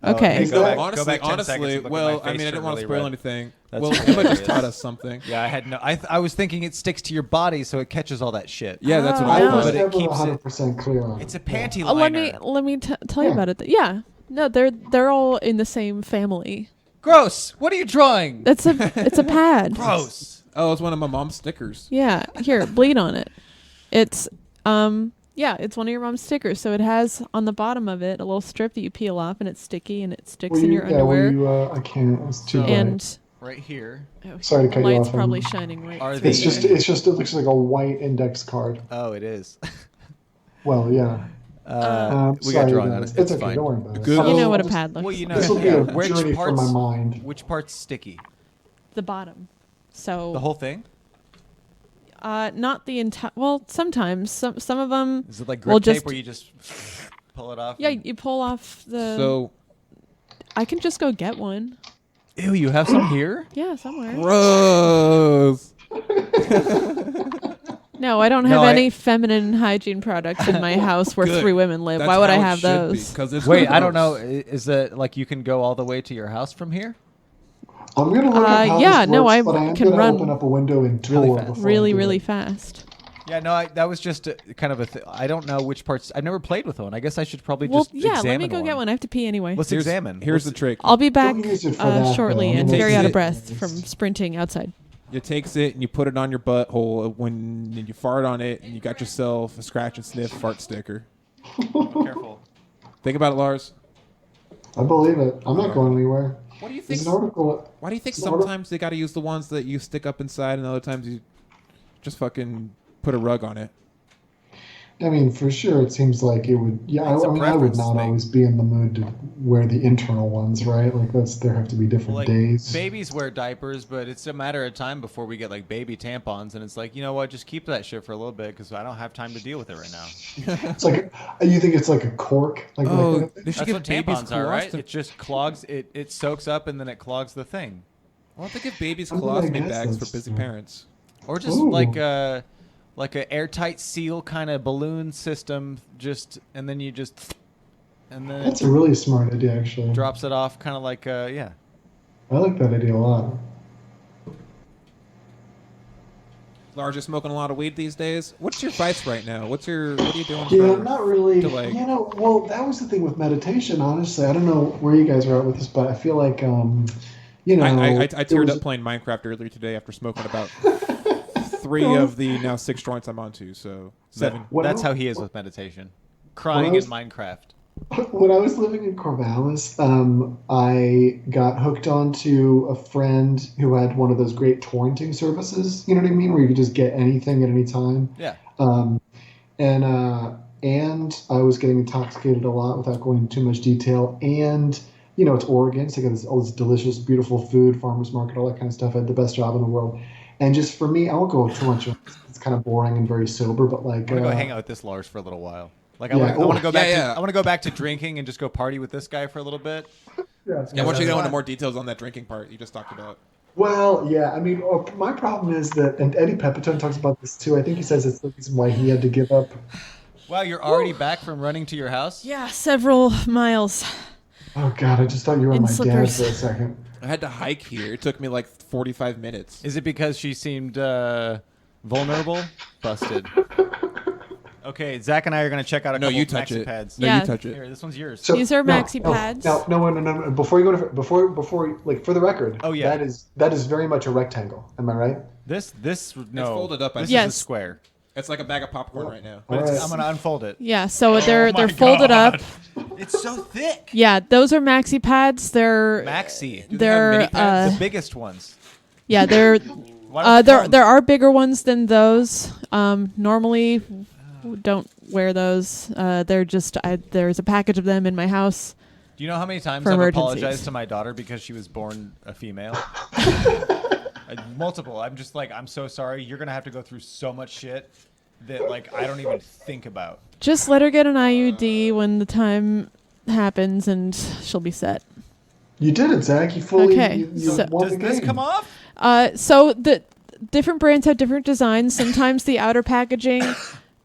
Okay. hey, Is go that- back, go back 10 seconds honestly, and look at well, my I mean, face I didn't turn want to really spoil red. anything. That's Well, really Emma just hilarious. taught us something. Yeah, I had no. I was thinking it sticks to your body, so it catches all that shit. Yeah, that's what Oh, I I no. was thought. But it never keeps it- 100% clear on It's it. a panty Let liner. me tell you Yeah. about it. Yeah. No, they're all in the same family. Gross. What are you drawing? It's a pad. Gross. Oh, it's one of my mom's stickers. Yeah. Here, bleed on it. It's yeah, it's one of your mom's stickers. So it has on the bottom of it a little strip that you peel off, and it's sticky, and it sticks in your underwear. I can't. It's too So- bright. And Right here. oh, Sorry to the cut you light's off, probably Emma. shining right. Are through It's the- it. just it looks like a white index card. Oh, it is. Well, yeah. we got Sorry, drawing on guys. it. It's okay. fine. Don't worry about it. Good. You know I'll what a just- pad looks. Well, you know, This will be yeah. a Which journey parts? from my mind. Which part's sticky? The bottom. So The whole thing? not the entire. Well, sometimes some of them. Is it like grip Well, tape just- where you just pull it off? Yeah, and- you pull off the. So I can just go get one. Ew, you have some here? Yeah, somewhere. gross. No, I don't have any feminine hygiene products in my house where Good. 3 women live. That's Why would I how it have should be, those? 'cause it's Wait, I don't gross. know. Is that like you can go all the way to your house from here? I'm gonna look at how yeah, this no, works, I but I am can gonna run open up a window and really tour fast. before I Really, do really it. fast. Yeah, no, that was just kind of a. I don't know which parts. I've never played with one. I guess I should probably Well, just yeah, examine let me go get one. I have to pee anyway. Let's Here's, examine. Here's the What's- trick. I'll be back use it for that, shortly though. and It very takes out of it- breath from sprinting outside. You takes it and you put it on your butthole when you fart on it, and you got yourself a scratch and sniff fart sticker. Careful. Think about it, Lars. I believe it. I'm not going anywhere. What do you There's think? an article. Why do you think there's an arti- sometimes they got to use the ones that you stick up inside, and other times you just fucking put a rug on it? I mean, for sure, it seems like it would. Yeah, It's a I mean, I would preference not thing. always be in the mood to wear the internal ones, right? Like there have to be different Like days. babies wear diapers, but it's a matter of time before we get like baby tampons, and it's like, you know what, just keep that shit for a little bit because I don't have time to deal with it right now. It's like you think it's like a cork, like that kind Oh, of thing? they should That's give what babies tampons are, right? colostomy. It just clogs. It soaks up and then it clogs the thing, Why don't they give babies I mean, I colostomy guess bags for that's busy true. parents? or just Ooh. like a airtight seal kind of balloon system. Just and then you just and then That's it a really smart idea, actually. drops it off, kind of like yeah. I like that idea a lot. Lars, you're smoking a lot of weed these days. What's your vice right now? What are you doing? Yeah, for- not really. to, like- Well, that was the thing with meditation. Honestly, I don't know where you guys are at with this, but I feel like, you know, I there teared was- up playing Minecraft earlier today after smoking about 3 of the now 6 joints I'm onto. So 7. When That's I- how he is with meditation. Crying was- in Minecraft. When I was living in Corvallis, I got hooked onto a friend who had one of those great torrenting services. You know what I mean, where you could just get anything at any time. Yeah. And I was getting intoxicated a lot without going into too much detail. And you know, it's Oregon, so I got all this delicious, beautiful food, farmers market, all that kind of stuff. I had the best job in the world. And just for me, I won't go too much. It's kind of boring and very sober, but like, I'm gonna go hang out with this Lars for a little while. Like I Yeah. want to go back. Yeah. I want to go back to drinking and just go party with this guy for a little bit. yeah, Yeah, I want you to go That's into fine. more details on that drinking part you just talked about. Well, yeah, I mean, my problem is that, and Eddie Pepitone talks about this too. I think he says it's the reason why he had to give up. Wow, you're already back from running to your house? Yeah, several miles. Oh God, I just thought you were In my dad slippers. for a second. I had to hike here. It took me like 45 minutes. Is it because she seemed vulnerable? Busted. Okay, Zach and I are gonna check out a No, couple you of touch maxi it. pads. No, Yeah. you touch it. Here, this one's yours. So, These are maxi pads. No. Before you go to before like for the record. Oh, yeah. That is very much a rectangle. Am I right? This no. folded up, I This think. is a Yes. square. It's like a bag of popcorn right now. But Alright. I'm gonna unfold it. Yeah, so they're my folded up. God. It's so thick. Yeah, those are maxi pads. They're Maxi. Do they have mini pads? The biggest ones. yeah, they're Why don't they call there are bigger ones than those. Normally don't wear those. They're just there's a package of them in my house. Do you know how many times For I've emergencies. apologized to my daughter because she was born a female? Multiple. I'm just like, I'm so sorry. You're gonna have to go through so much shit that like I don't even think about. Just let her get an IUD when the time happens, and she'll be set. You did it, Zach. You fully. Okay, You so- won Does the this game. come off? So the different brands have different designs. Sometimes the outer packaging,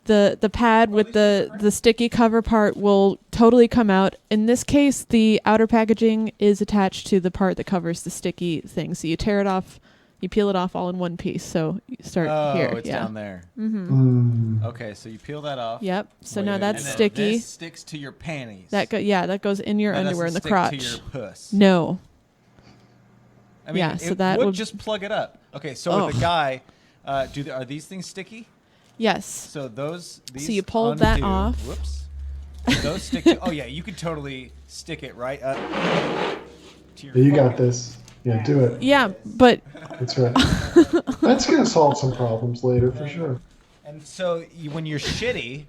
the pad with the sticky cover part will totally come out. In this case, the outer packaging is attached to the part that covers the sticky thing. So you tear it off, you peel it off all in one piece. So you start here. It's yeah. down there. Mm. Okay, so you peel that off. Yep. So Wait, now and that's And then sticky. This sticks to your panties. That goes in your That underwear in the doesn't crotch. stick to your puss. No. I mean, Yeah, so it that would would- just plug it up. Okay, so with the guy, are these things sticky? Yes. So these you pulled that undo. off. Whoops. Those stick to, oh yeah, you could totally stick it right up to your Yeah, you got fucking- this. Yeah, do it. Yeah, but That's right. That's gonna solve some problems later for sure. And so when you're shitty,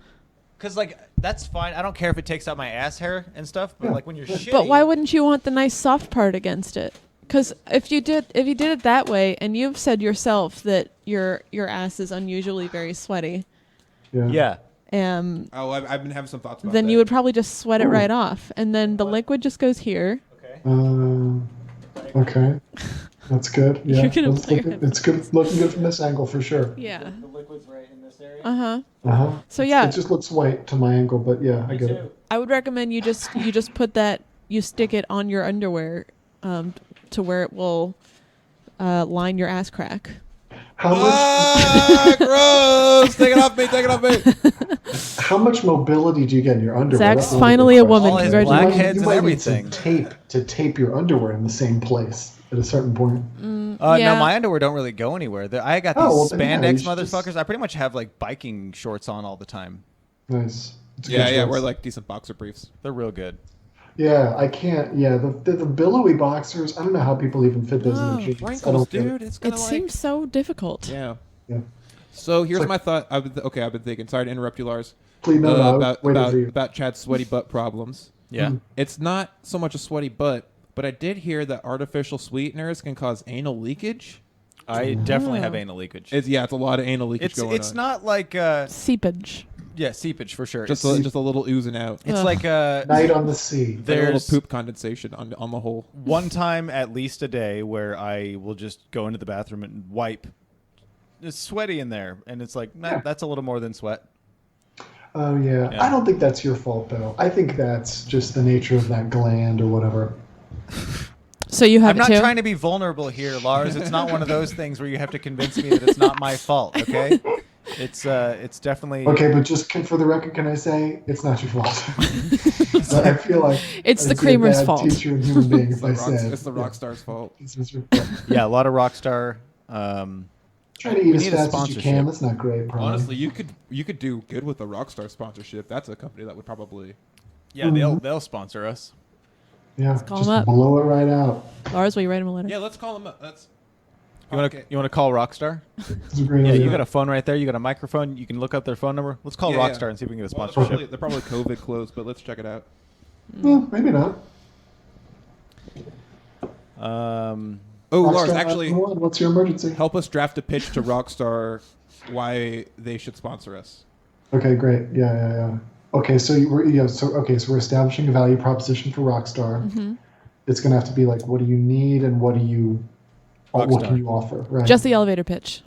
because like that's fine. I don't care if it takes out my ass hair and stuff. But Yeah. like when you're shitty, But why wouldn't you want the nice soft part against it? Because if you did it that way, and you've said yourself that your ass is unusually very sweaty, Yeah. Yeah. Oh, I've been having some thoughts about then that. you would probably just sweat it Ooh. right off, and then the liquid just goes here. Okay. Okay. That's good. Yeah. You're gonna It's play looking, it. it's good. Looking good from this angle for sure. Yeah. The liquid's right in this area. Uh huh. Uh huh. So yeah, It just looks white to my angle, but yeah, I get it. I would recommend you just put that, you stick it on your underwear, to where it will line your ass crack. How much? Ah, gross! Take it off me! Take it off me! How much mobility do you get in your underwear? Zach's That's a finally a good question. woman. All his Congratulations. blackheads You and might need everything. some tape to tape your underwear in the same place at a certain point. Yeah. No, my underwear don't really go anywhere. I got these Oh, well, then, yeah, spandex you should motherfuckers. just- I pretty much have like biking shorts on all the time. Nice. It's a Yeah, good yeah, choice. we're like decent boxer briefs. They're real good. Yeah, I can't. Yeah, the billowy boxers. I don't know how people even fit those in Oh, their jeans. I Wrinkles, don't get dude. It's gonna It like. seems so difficult. Yeah. Yeah. So here's like- my thought. I've been thinking. Sorry to interrupt you, Lars. Please, no, I was about waiting about for you. about Chad's sweaty butt problems. Yeah. It's not so much a sweaty butt, but I did hear that artificial sweeteners can cause anal leakage. I definitely Oh. have anal leakage. It's a lot of anal leakage It's going it's on. not like Seepage. yeah, seepage for sure. just it's a little oozing out. it's Ugh. like Night on the sea. Like a little there's poop condensation on the whole. one time at least a day where I will just go into the bathroom and wipe. It's sweaty in there, and it's like nah, that's a little more than sweat. Oh yeah. Yeah. I don't think that's your fault though. I think that's just the nature of that gland or whatever. So you have I'm it not too? trying to be vulnerable here, Lars. It's not one of those things where you have to convince me that it's not my fault. Okay, it's definitely Okay, but just for the record, can I say it's not your fault? But I feel like It's the I'd be a creamer's bad fault. Teacher and human being if I It's said the rock star's fault. It's just your fault. yeah, a lot of Rockstar. Trying to eat We as need a fast as you sponsorship. can. That's not great. Probably. Honestly, you could do good with a Rockstar sponsorship. That's a company that would probably. Yeah, they'll sponsor us. yeah, call just 'em up. blow it right out. Lars, will you write him a letter? Yeah, let's call them up. That's. You want to call Rockstar? It's a great Yeah, idea. you got a phone right there. You got a microphone. You can look up their phone number. Let's call Yeah, yeah. Rockstar and see if we can get a Well, sponsorship. they're probably COVID closed, but let's check it out. Well, maybe not. Oh, Rockstar Lars, actually, 911, what's your emergency? help us draft a pitch to Rockstar why they should sponsor us. Okay, great. Yeah. Okay, so we're establishing a value proposition for Rockstar. Mm-hmm. It's gonna have to be like, what do you need and what can you offer? Right. Just the elevator pitch.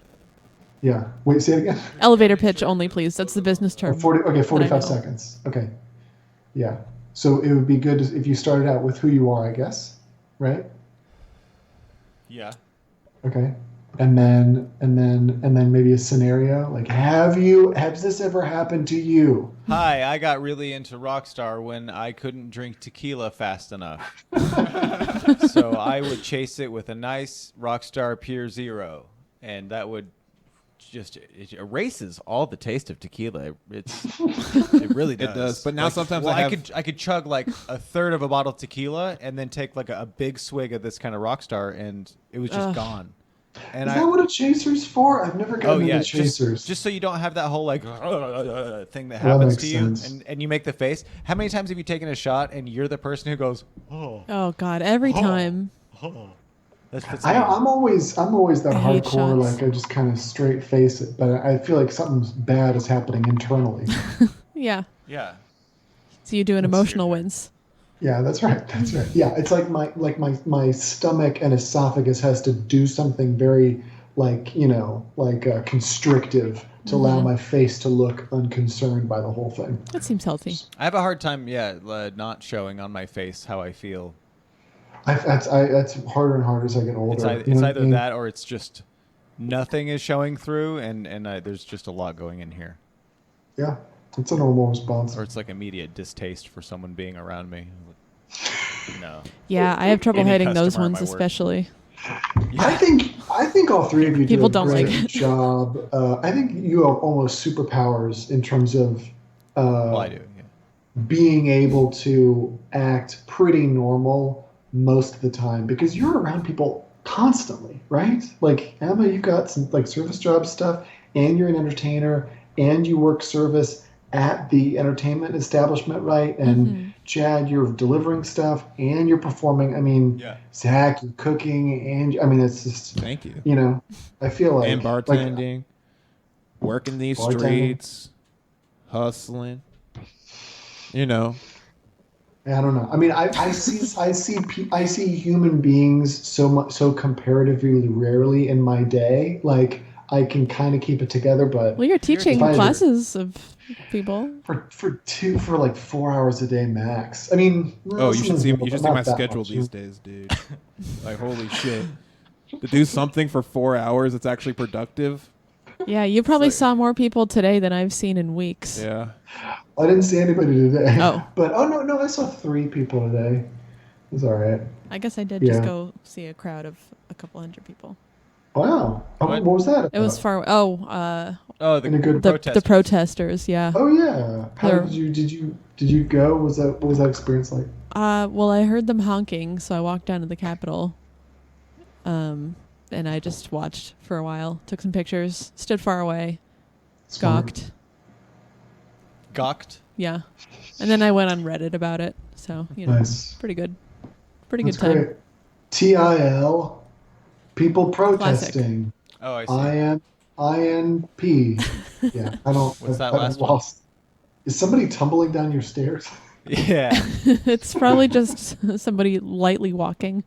yeah. Wait, say it again. Elevator pitch only, please. That's the business term. 45 know. seconds. Okay. Yeah. So it would be good if you started out with who you are, I guess. Right? Yeah. Okay. and then maybe a scenario like, has this ever happened to you? Hi, I got really into Rockstar when I couldn't drink tequila fast enough. So I would chase it with a nice Rockstar Pure Zero, and that would it erases all the taste of tequila. It really does. It does. But now sometimes I could chug like a third of a bottle of tequila and then take like a big swig of this kind of Rockstar, and it was just gone. And Is that what a chaser's for? I've never gotten into chasers. Just so you don't have that whole like thing that happens to you, sense. and you make the face. How many times have you taken a shot and you're the person who goes, Oh God, every time. That's I'm always that I hate hardcore, shots. like I just kind of straight face it, but I feel like something bad is happening internally. Yeah. Yeah. So you do an emotional wince. Yeah, that's right. That's right. Yeah, it's like my stomach and esophagus has to do something very constrictive to allow my face to look unconcerned by the whole thing. That seems healthy. I have a hard time, not showing on my face how I feel. That's harder and harder as I get older. It's either that or it's just nothing is showing through, and there's just a lot going in here. Yeah, it's a normal response. Or it's like immediate distaste for someone being around me. No. Yeah, I have trouble Any hitting those customer at ones my work. especially. I think all three of you People do a don't like great it. job. I think you have almost superpowers in terms of Well, I do. Yeah. being able to act pretty normal most of the time because you're around people constantly, right? Like Emma, you've got some like service job stuff, and you're an entertainer, and you work service at the entertainment establishment, right? And Chad, you're delivering stuff and you're performing. I mean, Zach, you're cooking, and I mean, it's just Thank you. You know, I feel like And bartending, working these streets, hustling. You know. I don't know. I mean, I see human beings so comparatively rarely in my day. Like I can kind of keep it together, but Well, you're teaching classes of people. for like 4 hours a day max. I mean, Oh, you should see not my that schedule much. these days, dude. Like holy shit. To do something for 4 hours that's actually productive. Yeah, you probably saw more people today than I've seen in weeks. Yeah. I didn't see anybody today. Oh. But no, I saw 3 people today. It was all right. I guess I did Yeah. just go see a crowd of a couple hundred people. Wow. What was that about? It was far. In a good the protesters. Yeah. Oh yeah. How They're- did you go? What was that experience like? Well, I heard them honking, so I walked down to the Capitol. And I just watched for a while, took some pictures, stood far away, Smart. Gawked? Yeah. And then I went on Reddit about it. So, Nice. pretty good. Pretty That's good time. great. TIL, people protesting. Oh, I see. INP. Yeah, I don't. What's that I've last one? lost. Is somebody tumbling down your stairs? Yeah. It's probably just somebody lightly walking.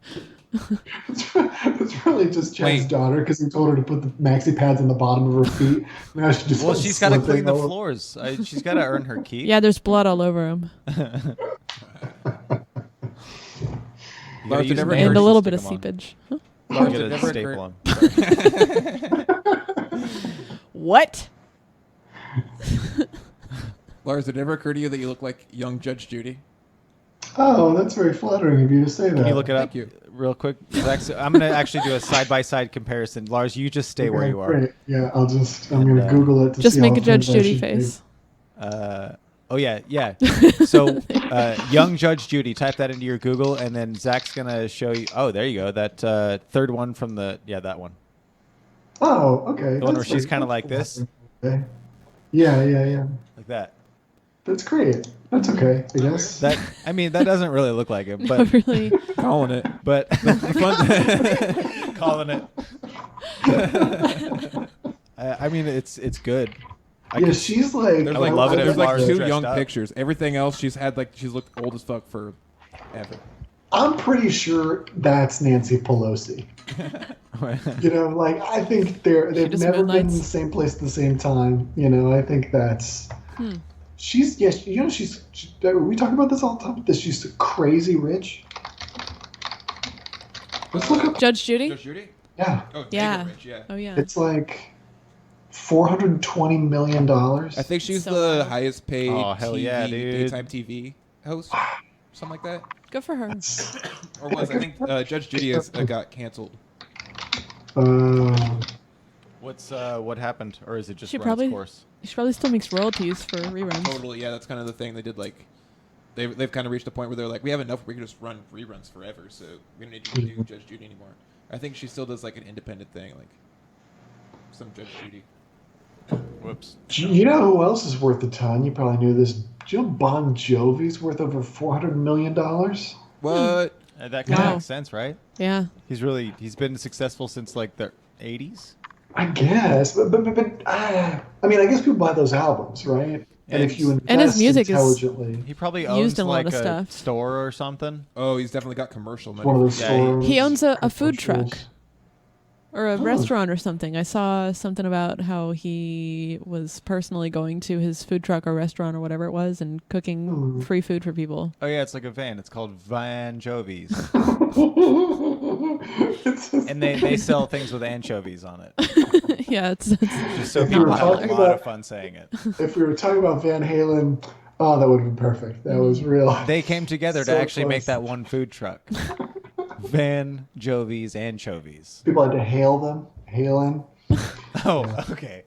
It's really just Chad's Wait. daughter because he told her to put the maxi pads on the bottom of her feet. Now she just Well, like she's got to slipping clean the over. floors. She's got to earn her keep. Yeah, there's blood all over him. You Lars, gotta use never a heard- And nurse a little to bit of stick 'em on. seepage. Huh? I'll Lars, get it a never staple occurred- on. What? Lars, did it ever occur to you that you look like young Judge Judy? Oh, that's very flattering of you to say that. Can you look it up Thank you. real quick? Zach, I'm going to actually do a side-by-side comparison. Lars, you just stay where Okay, you are. Great. Yeah, I'm gonna Google it to Just see make how a Judge offended I Judy should be. face. Oh, yeah. So, young Judge Judy, type that into your Google, and then Zach's going to show you. Oh, there you go. That third one from that one. Oh, okay. The one where she's kind of like this, Okay. Yeah. like that. That's great. That's okay, I guess. That doesn't really look like him, Not but really. Calling it. but calling it. I mean, it's good. She's like. There's I like, love it if there's like Lars 2 dressed young up. pictures. Everything else she's looked old as fuck for ever. I'm pretty sure that's Nancy Pelosi. I think they've just never been in moonlights. the same place at the same time. I think that's. She's we talk about this all the time. That she's crazy rich. Let's look up. Judge Judy? Judge Judy? Yeah, Oh, Yeah. mega rich, yeah. Oh yeah. it's like $420 million. I think she's So the wild. highest paid Oh, hell yeah, dude. daytime TV host, something like that. Good for her. Or was I think Judge Judy has got canceled. What happened, or is it just She run probably its course? she probably still makes royalties for reruns. Totally, yeah. That's kind of the thing they did. Like, they've kind of reached a point where they're like, we have enough. We can just run reruns forever. So we don't need to do Judge Judy anymore. I think she still does like an independent thing, like some Judge Judy. Whoops. You know who else is worth a ton? You probably knew this. Do you know Bon Jovi's worth over $400 million? What? That kind of Wow. makes sense, right? Yeah. He's been successful since like the 80s. I guess, but I mean, I guess people buy those albums, right? And if you invest And his music is intelligently, He probably Used owns in a lot like of a stuff. store or something. Oh, he's definitely got commercial money. one of those Yeah, stores. He owns a food truck. commercials. or a Oh. restaurant or something. I saw something about how he was personally going to his food truck or restaurant or whatever it was and cooking free food for people. Oh yeah, it's like a van. It's called Van Jovi's, It's just- and they sell things with anchovies on it. Yeah, it's Just so If you people were have a talking lot of about- fun saying it. if we were talking about Van Halen, oh, that would have been perfect. That was real. They came together So to actually make close. that one food truck. Van Jovi's anchovies. People had to hail them. Halen. Oh, okay.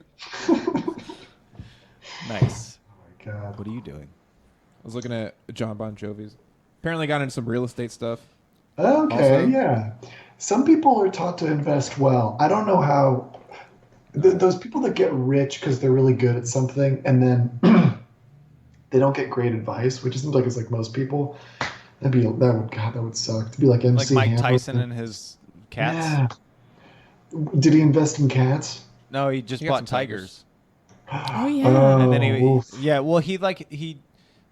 Nice. Oh my God. What are you doing? I was looking at John Bon Jovi's. Apparently got into some real estate stuff. Okay, Also- yeah. Some people are taught to invest well. I don't know how. Those people that get rich because they're really good at something and then they don't get great advice, which seems like it's like most people. That would suck to be like MC Like Mike Hammer. Tyson and his cats? Yeah. Did he invest in cats? No, he just He got bought some tigers. oh yeah. Oh, And then he oof. he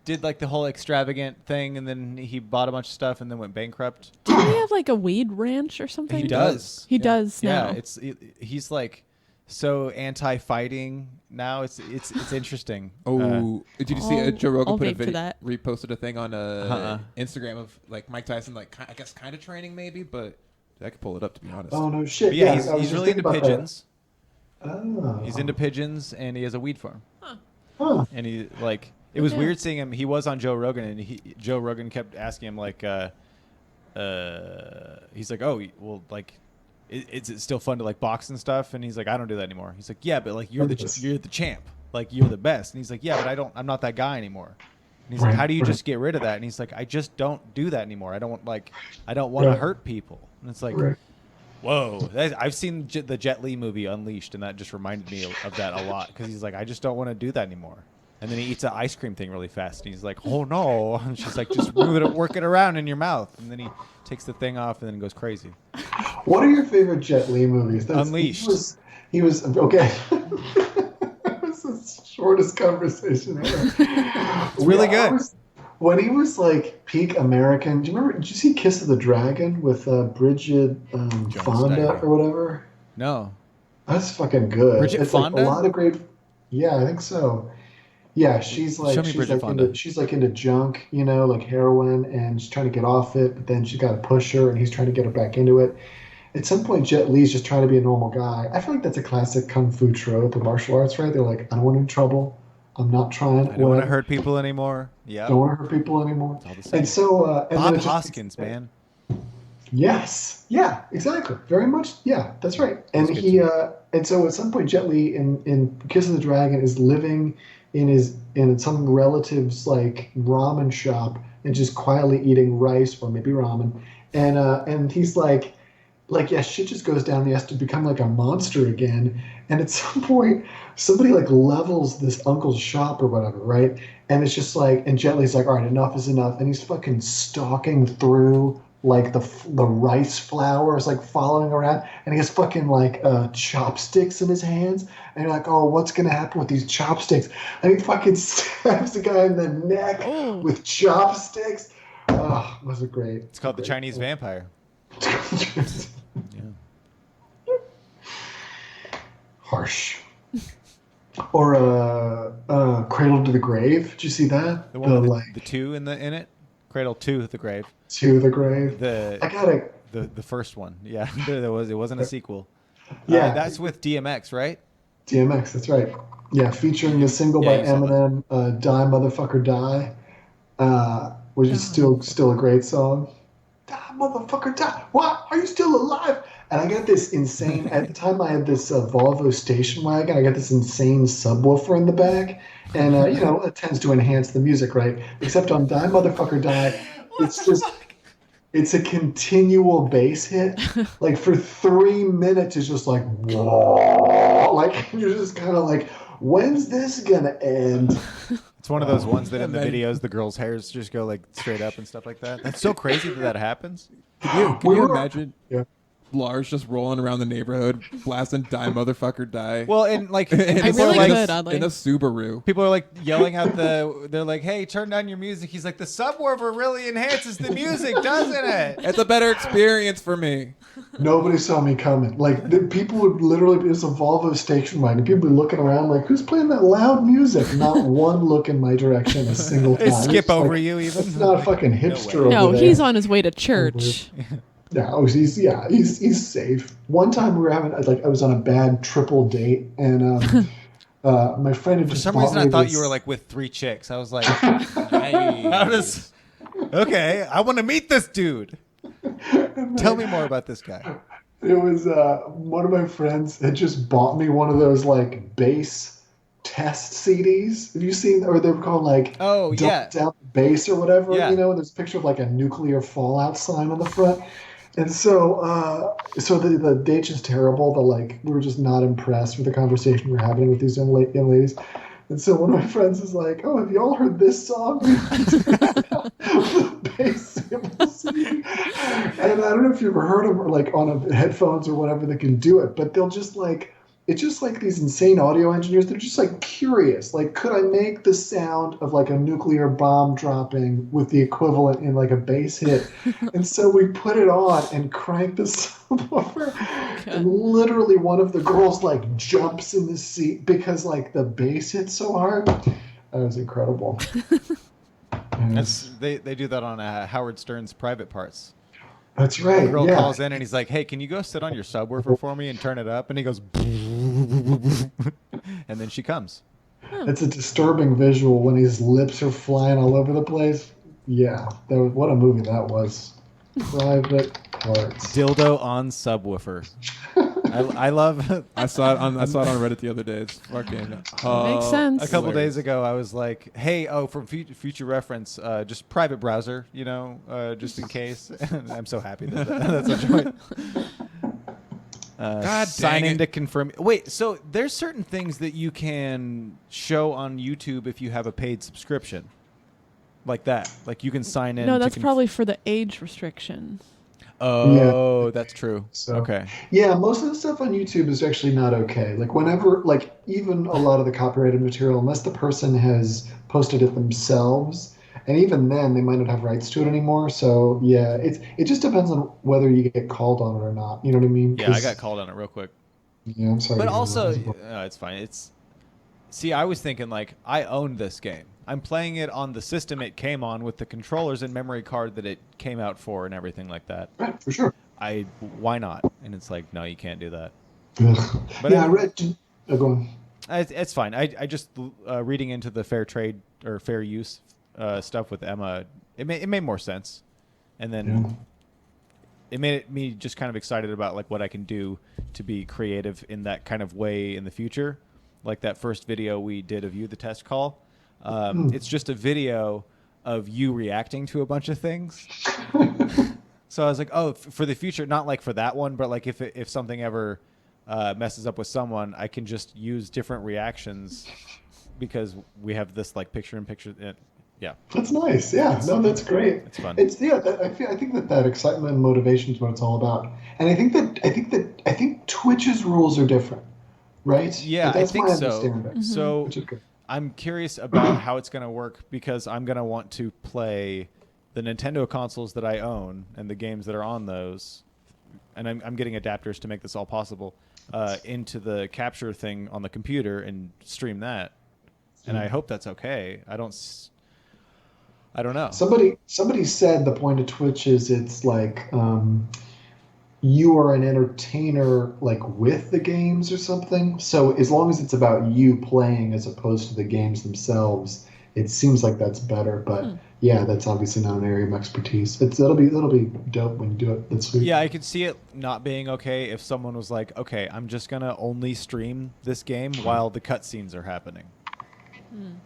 did like the whole extravagant thing, and then he bought a bunch of stuff and then went bankrupt. Didn't he have like a weed ranch or something? He does. He does now. Yeah, he's like so anti-fighting now. It's interesting. Oh, did you see I'll- Joe Rogan I'll put a vape for video, that. reposted a thing on Uh-uh. Instagram of like Mike Tyson, like I guess kind of training maybe, but I could pull it up to be honest. Oh no shit! But yeah, I was he's just really thinking into about that. pigeons. Oh. He's into pigeons, and he has a weed farm. Huh. And he like it was Yeah. weird seeing him. He was on Joe Rogan, and Joe Rogan kept asking him like, he's like, oh, well, like, is it still fun to like box and stuff? And he's like, I don't do that anymore. He's like, yeah, but like you're the champ, like you're the best. And he's like, yeah, but I'm not that guy anymore. And he's like, Right, how do you right. just get rid of that? And he's like, I just don't do that anymore. I don't want to Right. hurt people. And it's like, Right. whoa, I've seen the Jet Li movie Unleashed, and that just reminded me of that a lot because he's like, I just don't want to do that anymore. And then he eats an ice cream thing really fast, and he's like, oh no. And she's like, just work it around in your mouth. And then he takes the thing off and then goes crazy. What are your favorite Jet Li movies? Unleashed. He was okay. This is the shortest conversation ever. It's really good. When he was like peak American, do you remember? Did you see Kiss of the Dragon with Bridget Fonda Stagram. or whatever? No. That's fucking good. Bridget it's Fonda? Like a lot of great. Yeah, I think so. Yeah, she's like Show me Bridget Fonda. she's like into junk, you know, like heroin, and she's trying to get off it, but then she's got to push her, and he's trying to get her back into it. At some point, Jet Li's just trying to be a normal guy. I feel like that's a classic kung fu trope of martial arts, right? They're like, I don't want any trouble. I'm not trying. I don't want to hurt people anymore. Yeah. Don't want to hurt people anymore. all the same. And so, and Bob then it just- Hoskins, man. Yes. Yeah. Exactly. Very much. Yeah. That's right. And That's good he. too. And so at some point, Jet Li in Kiss of the Dragon is living in some relative's like ramen shop and just quietly eating rice or maybe ramen, and he's like yeah, shit just goes down. He has to become like a monster again. And at some point, somebody like levels this uncle's shop or whatever, right? And it's just like, and Jet Li's like, all right, enough is enough. And he's fucking stalking through like the rice flour is like following around, and he has fucking like chopsticks in his hands. And you're like, oh, what's gonna happen with these chopsticks? And he fucking stabs the guy in the neck Oh. with chopsticks. Oh, was it great? It's called the Chinese Vampire. Harsh. Or Cradle to the Grave. Did you see that? The one with like the two in it. Cradle to the grave. to the grave. The I gotta the first one. Yeah, it wasn't a sequel. Yeah. That's with DMX, right? DMX, that's right. Yeah, featuring a single by you saw that. Eminem, "Die Motherfucker Die," which is still a great song. Die Motherfucker Die. What? Are you still alive? And I got this insane. At the time, I had this Volvo station wagon. I got this insane subwoofer in the back, and it tends to enhance the music, right? Except on Die Motherfucker Die, it's a continual bass hit. Like for 3 minutes, it's just like, whoa. Like you're just kind of like, when's this gonna end? It's one of those ones that in the videos the girls' hairs just go like straight up and stuff like that. That's so crazy that happens. Can you imagine Lars just rolling around the neighborhood blasting "Die Motherfucker Die"? Well, and like, And I people really are like could, oddly. in a Subaru. people are like yelling out they're like, "Hey, turn down your music." He's like, "The subwoofer really enhances the music, doesn't it?" It's a better experience for me. Nobody saw me coming. Like people would literally, it's a Volvo station wagon. People would be looking around like, who's playing that loud music? Not one look in my direction a single time. They skip It's over like, you even. It's not a fucking hipster over No, there. he's on his way to church. No, he's safe. One time we were having I was on a bad triple date, and my friend had For just some bought reason, I me thought this- you were like with 3 chicks. I was like, how does? Okay, I want to meet this dude. Tell me more about this guy. It was one of my friends had just bought me one of those like bass test CDs. Have you seen? Or they were called like Oh, yeah. Dumped Down Bass or whatever. Yeah. There's a picture of like a nuclear fallout sign on the front. And so the date's just terrible. We were just not impressed with the conversation we were having with these young ladies. And so one of my friends is like, "Oh, have you all heard this song?" The bass sample CD. And I don't know if you've ever heard them or like on headphones or whatever that can do it, but they'll just like, it's just like these insane audio engineers. They're just like curious. Like, could I make the sound of like a nuclear bomb dropping with the equivalent in like a bass hit? And so we put it on and cranked the subwoofer. And literally one of the girls like jumps in the seat because like the bass hit so hard. That was incredible. They do that on Howard Stern's Private Parts. That's right. The girl yeah. calls in and he's like, "Hey, can you go sit on your subwoofer for me and turn it up?" And he goes, and then she comes. It's a disturbing visual when his lips are flying all over the place. Yeah, what a movie that was. Private Parts. Dildo on subwoofer. I love. I saw it on Reddit the other day. It's fucking Makes sense. A couple days ago, I was like, "Hey, for future reference, just private browser, just in case." And I'm so happy that's a joint. God sign dang in it. to confirm. Wait, so there's certain things that you can show on YouTube if you have a paid subscription, like that. Like you can sign in. No, to that's probably for the age restriction. Oh, that's true. So, Okay. Yeah, most of the stuff on YouTube is actually not okay. Like whenever, like even a lot of the copyrighted material, unless the person has posted it themselves, and even then they might not have rights to it anymore. So yeah, it just depends on whether you get called on it or not. You know what I mean? Yeah, I got called on it real quick. Yeah, I'm sorry. But also, it's fine. See, I was thinking like I owned this game. I'm playing it on the system it came on with the controllers and memory card that it came out for and everything like that. right, for sure. Why not? And it's like, no, you can't do that. Ugh. But yeah, I read. Go on. It's fine. I just reading into the fair trade or fair use stuff with Emma. It made more sense, and then it made me just kind of excited about like what I can do to be creative in that kind of way in the future. Like that first video we did of you, the test call. It's just a video of you reacting to a bunch of things. So I was like, oh, for the future, not like for that one, but like if something ever messes up with someone, I can just use different reactions because we have this like picture-in-picture. Yeah, That's nice. Yeah, no, that's great. It's fun. I think that excitement and motivation is what it's all about. And I think Twitch's rules are different, right? Yeah, Like, that's I think my so. understanding. So Which is good. I'm curious about how it's going to work because I'm going to want to play the Nintendo consoles that I own and the games that are on those, and I'm getting adapters to make this all possible, into the capture thing on the computer and stream that. And I hope that's okay. I don't know. Somebody said the point of Twitch is it's like you are an entertainer like with the games or something. So as long as it's about you playing as opposed to the games themselves, it seems like that's better. But yeah, that's obviously not an area of expertise. That'll be dope when you do it. That's sweet. Yeah, I could see it not being okay if someone was like, okay, I'm just gonna only stream this game while the cutscenes are happening.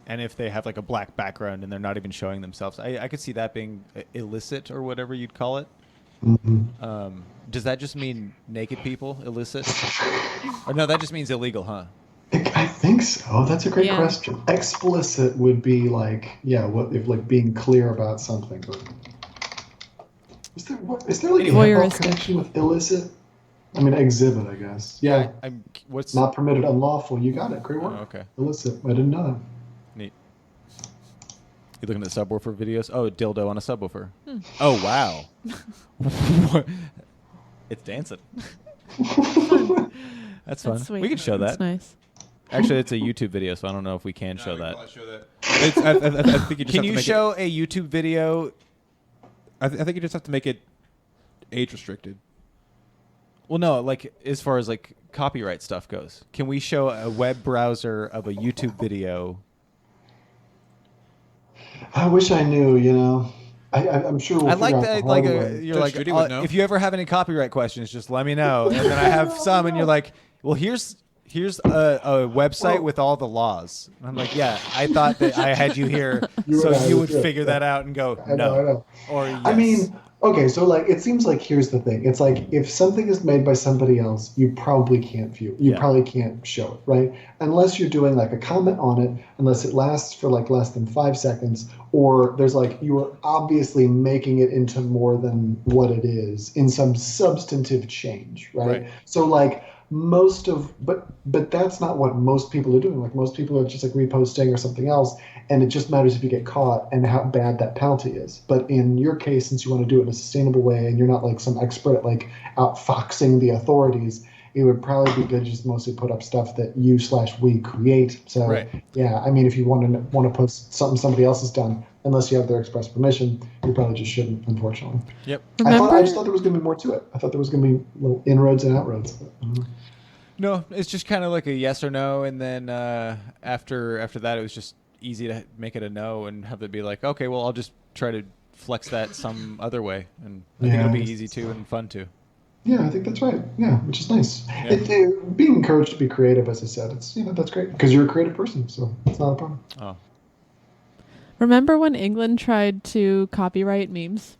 And if they have like a black background and they're not even showing themselves, I could see that being illicit or whatever you'd call it. Does that just mean naked people, illicit? Or no, that just means illegal, huh? I think so. That's a great question. Explicit would be like, what if like being clear about something. But is there like a hip-hop connection with illicit? I mean, exhibit, I guess. Yeah. What's not permitted, unlawful. You got it. Great work. Oh, okay. Illicit. I didn't know that. Neat. You looking at subwoofer videos? Oh, dildo on a subwoofer. Oh, wow. It's dancing. That's fun. Sweet. We can show that. That's nice. Actually, it's a YouTube video, so I don't know if we can show that. I think you just Can have you to make show a YouTube video? I think you just have to make it age restricted. Well, no, like as far as like copyright stuff goes, can we show a web browser of a YouTube video? I wish I knew. I'm sure. We'll I like figure that. out the Like, hard way. you're Judge like, Judy would know. if you ever have any copyright questions, just let me know. And then I have some, and you're like, well, here's a website with all the laws. And I'm like, yeah, I thought that I had you here, so you would figure that out and go, I no, know. or yes. I mean, okay, so like it seems like here's the thing. It's like if something is made by somebody else, you probably can't view it. You probably can't show it, right? Unless you're doing like a comment on it, unless it lasts for like less than 5 seconds, or there's like you are obviously making it into more than what it is in some substantive change, right? So like but that's not what most people are doing. Like most people are just like reposting or something else, and it just matters if you get caught and how bad that penalty is. But in your case, since you want to do it in a sustainable way and you're not like some expert at like outfoxing the authorities, it would probably be good just mostly put up stuff that you/we create. So yeah, I mean, if you want to post something somebody else has done, unless you have their express permission, you probably just shouldn't, unfortunately. Yep. I just thought there was going to be more to it. I thought there was going to be little inroads and outroads. But, No, it's just kind of like a yes or no, and then after that, it was just easy to make it a no and have it be like, okay, well, I'll just try to flex that some other way, and I think it'll be easy too and fun too. Yeah, I think that's right. Yeah, which is nice. Yeah. Being encouraged to be creative, as I said, it's that's great because you're a creative person, so it's not a problem. Oh. Remember when England tried to copyright memes?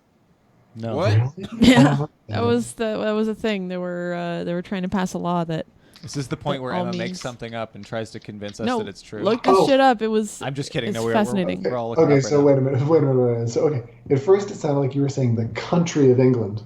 No. What? Yeah, that was a thing. They were trying to pass a law that. This is the point where all Emma memes. makes something up and tries to convince us No, that it's true. look this shit up. It was. I'm just kidding. It's No, we're fascinating. we're all looking Okay, up so right wait a minute. So okay, at first it sounded like you were saying the country of England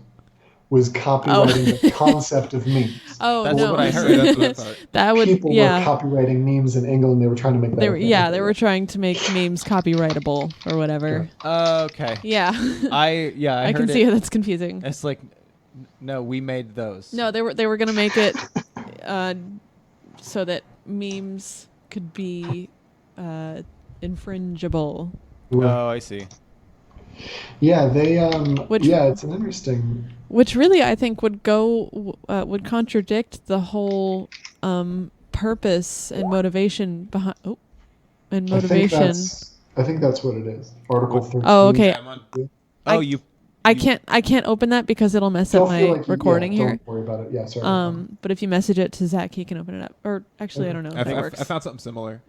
was copyrighting the concept of memes. Oh, That's no. what I heard. That's what I thought. That would, People yeah. were copywriting memes in England. They were trying to make that. They were, they were trying to make memes copyrightable or whatever. Okay. Yeah. I I can heard see how that's confusing. It's like, no, we made those. No, they were gonna make it so that memes could be infringible. Oh, I see. Yeah, they. Which- yeah, it's an interesting. Which really, I think, would contradict the whole purpose and motivation behind. Oh, and motivation. I think that's what it is. Article 13. Oh, okay. Yeah, I'm on. Oh, I can't open that because it'll mess Don't up my feel like recording here. Don't worry about it. Yeah, sorry. But if you message it to Zach, he can open it up. Or actually, I don't know if that I works. found something similar.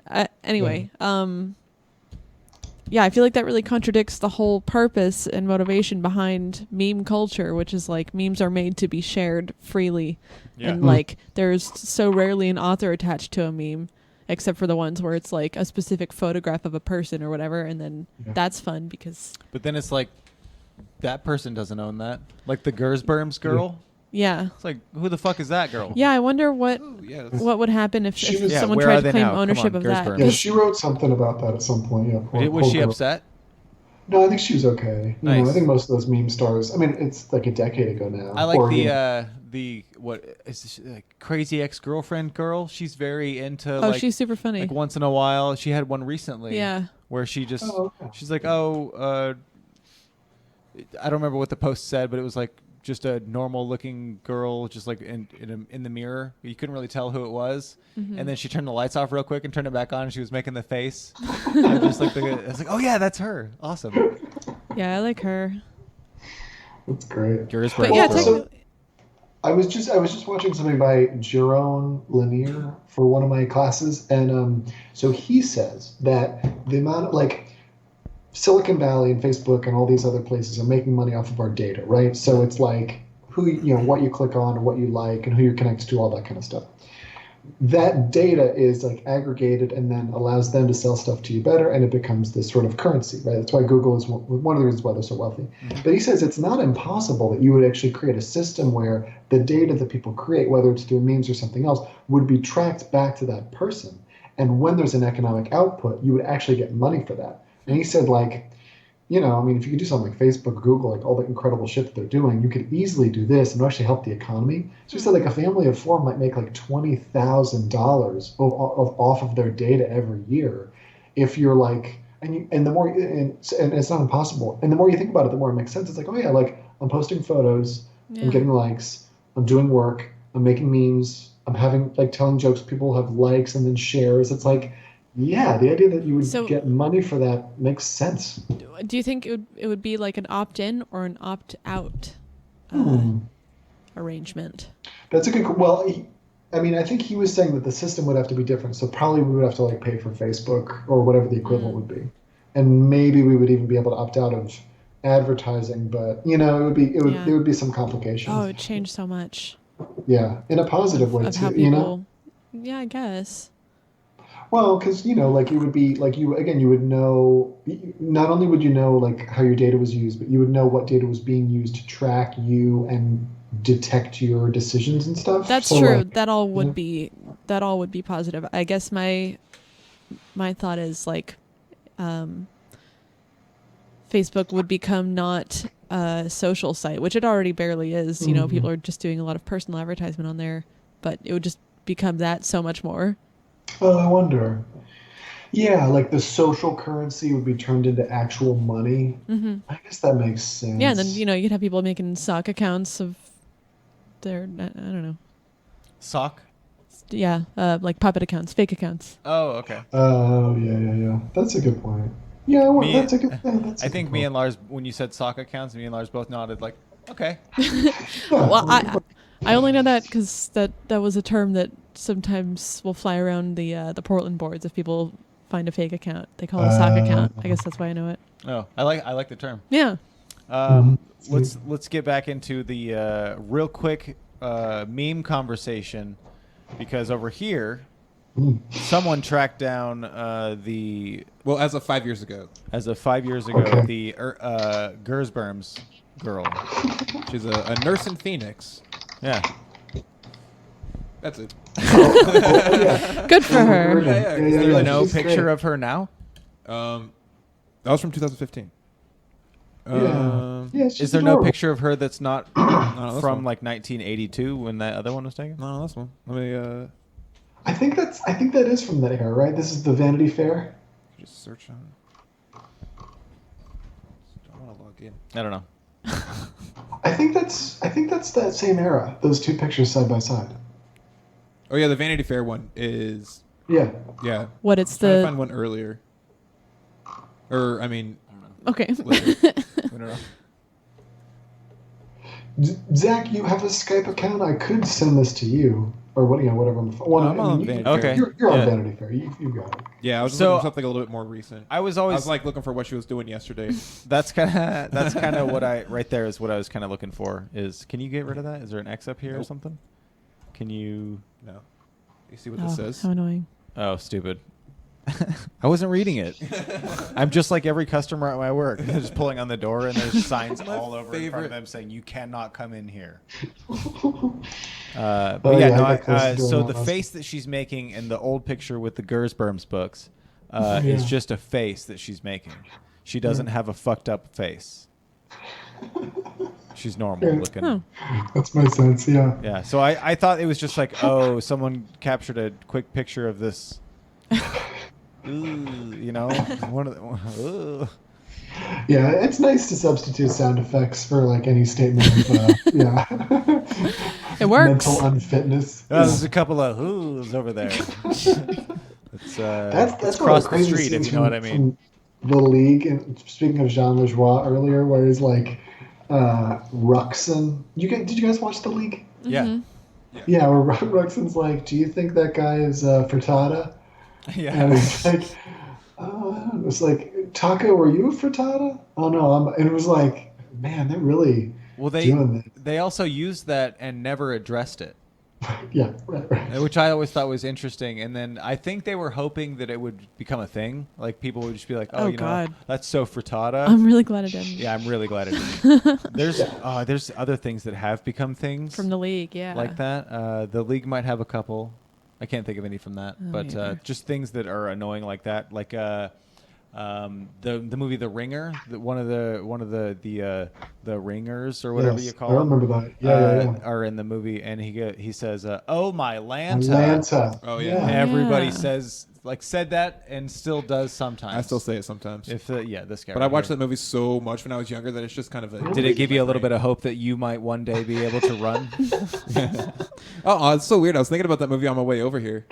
Anyway, yeah, I feel like that really contradicts the whole purpose and motivation behind meme culture, which is like memes are made to be shared freely. Yeah. And like there's so rarely an author attached to a meme, except for the ones where it's like a specific photograph of a person or whatever, and then that's fun because But then it's like, that person doesn't own that. Like the Gersberms girl. yeah. It's like, who the fuck is that girl? Yeah, I wonder what Yeah, what would happen if She was- Yeah, someone where are tried they to claim now? Come ownership on, of that. Gersberms. Yeah, she wrote something about that at some point. Yeah. Was she Poor girl. upset? No, I think she was okay. You know, Nice. I think most of those meme stars. I mean, it's like a decade ago now. I like Or, the you know, what is this, like, crazy ex-girlfriend girl. She's very into Oh, like she's super funny. like once in a while. She had one recently. Yeah. Where she just Oh, okay. she's like, I don't remember what the post said, but it was like just a normal looking girl, just like in the mirror. You couldn't really tell who it was. And then she turned the lights off real quick and turned it back on. And she was making the face. And just like I was like, oh yeah, that's her. Awesome. Yeah, I like her. That's great. But yeah, So, I was just watching something by Jerome Lanier for one of my classes, and so he says that the amount of, like, Silicon Valley and Facebook and all these other places are making money off of our data, right? So it's like what you click on and what you like and who you're connected to, all that kind of stuff. That data is like aggregated and then allows them to sell stuff to you better, and it becomes this sort of currency, right? That's why Google is one of the reasons why they're so wealthy. But he says it's not impossible that you would actually create a system where the data that people create, whether it's through memes or something else, would be tracked back to that person. And when there's an economic output, you would actually get money for that. And he said, like, you know, I mean, if you could do something like Facebook, Google, like all the incredible shit that they're doing, you could easily do this and actually help the economy. So he said, like, a family of 4 might make like $20,000 off of their data every year, if you're like, and the more, and it's not impossible. And the more you think about it, the more it makes sense. It's like, oh yeah, like, I'm posting photos, I'm getting likes, I'm doing work, I'm making memes, I'm having, like, telling jokes, people have likes and then shares. It's like, yeah, the idea that you would get money for that makes sense. Do you think it would be like an opt-in or an opt-out arrangement? That's a good. Well, I think he was saying that the system would have to be different. So probably we would have to, like, pay for Facebook or whatever the equivalent would be, and maybe we would even be able to opt out of advertising. But there would be some complications. Oh, it would change so much. Yeah, in a positive way of too. How people, Yeah, I guess. Well, because, like, it would be like you would know, not only would you know, like, how your data was used, but you would know what data was being used to track you and detect your decisions and stuff. That's true. Like, that all would be positive. I guess my thought is, like, Facebook would become not a social site, which it already barely is. You know, people are just doing a lot of personal advertisement on there, but it would just become that so much more. Oh, I wonder. Yeah, like the social currency would be turned into actual money. I guess that makes sense. Yeah, and then, you'd have people making sock accounts of their, I don't know. Sock? Yeah, like puppet accounts, fake accounts. Oh, okay. Oh, yeah. That's a good point. Yeah, well, that's a good thing. I think me and Lars, when you said sock accounts, me and Lars both nodded like, okay. Well, I only know that because that was a term that sometimes will fly around the Portland boards. If people find a fake account, they call it a sock account. I guess that's why I know it. Oh, I like the term. Yeah. Let's get back into the real quick meme conversation, because over here someone tracked down as of 5 years ago. Okay. The Gersberms girl. She's a nurse in Phoenix. Yeah. That's it. Good for her. Is there no she's picture great. of her now? That was from 2015. Yeah, she's Is there no adorable. picture of her that's not this from one. like 1982 when that other one was taken? No, this one. Let me I think that is from that era, right? This is the Vanity Fair. just search on. Don't want to log in. I don't know. I think that's that same era. Those two pictures side by side. Oh yeah, the Vanity Fair one is. Yeah. Yeah. What, it's Trying to the... find one earlier. Or I mean. Okay. Later. I don't know. Zach, you have a Skype account. I could send this to you, or whatever. I'm on Vanity Fair. Okay. You're on Yeah. Vanity Fair. You got it. Yeah, I was So- looking for something a little bit more recent. I was I always was like looking for what she was doing yesterday. that's kind of what I right there is what I was kind of looking for. Is can you get rid of that? Is there an X up here or Nope. something? Can you? No. You see what this says? How annoying. Oh, stupid. I wasn't reading it. I'm just like every customer at my work. They're just pulling on the door and there's signs My all over in front favorite. of them saying you cannot come in here. Oh, But yeah, yeah, no. I got close to So doing the that. face that she's making in the old picture with the Gersberms books is just a face that she's making. She doesn't have a fucked up face. She's normal looking. Oh. That's my sense. Yeah. Yeah. So I thought it was just like, oh, someone captured a quick picture of this. Ooh, one of the. Yeah, it's nice to substitute sound effects for like any statement of It works. mental unfitness. Oh, there's a couple of who's over there. Let's That's let's one of cross the the crazy street if scenes you know what I mean. from The League. And speaking of Jean Lajoie earlier, where he's like Ruxin. Did you guys watch The League? Yeah. Yeah, where Ruxin's like, "Do you think that guy is frittata?" Yeah. And it's like, it's like, "Taco, were you a frittata?" "Oh no, I'm." And it was like, man, they're really Well, doing this. they also used that and never addressed it, Yeah, right. which I always thought was interesting. And then I think they were hoping that it would become a thing. Like people would just be like, "Oh, Oh, you know, God. that's so frittata." I'm really glad it didn't. Yeah, I'm really glad it didn't. There's other things that have become things From the league, yeah. like that. The league might have a couple. I can't think of any from that, but either. just things that are annoying like that, like the movie The Ringer, one of the ringers or whatever Yes, you call I them. remember that. Yeah. Are in the movie, and he says, "Oh my Lanta." Atlanta. Oh, yeah. Everybody Yeah. said that and still does sometimes. I still say it sometimes. If this guy. But right I watched here. that movie so much when I was younger that it's just kind of a. Did it give you a little bit of hope that you might one day be able to run? Oh, it's so weird. I was thinking about that movie on my way over here.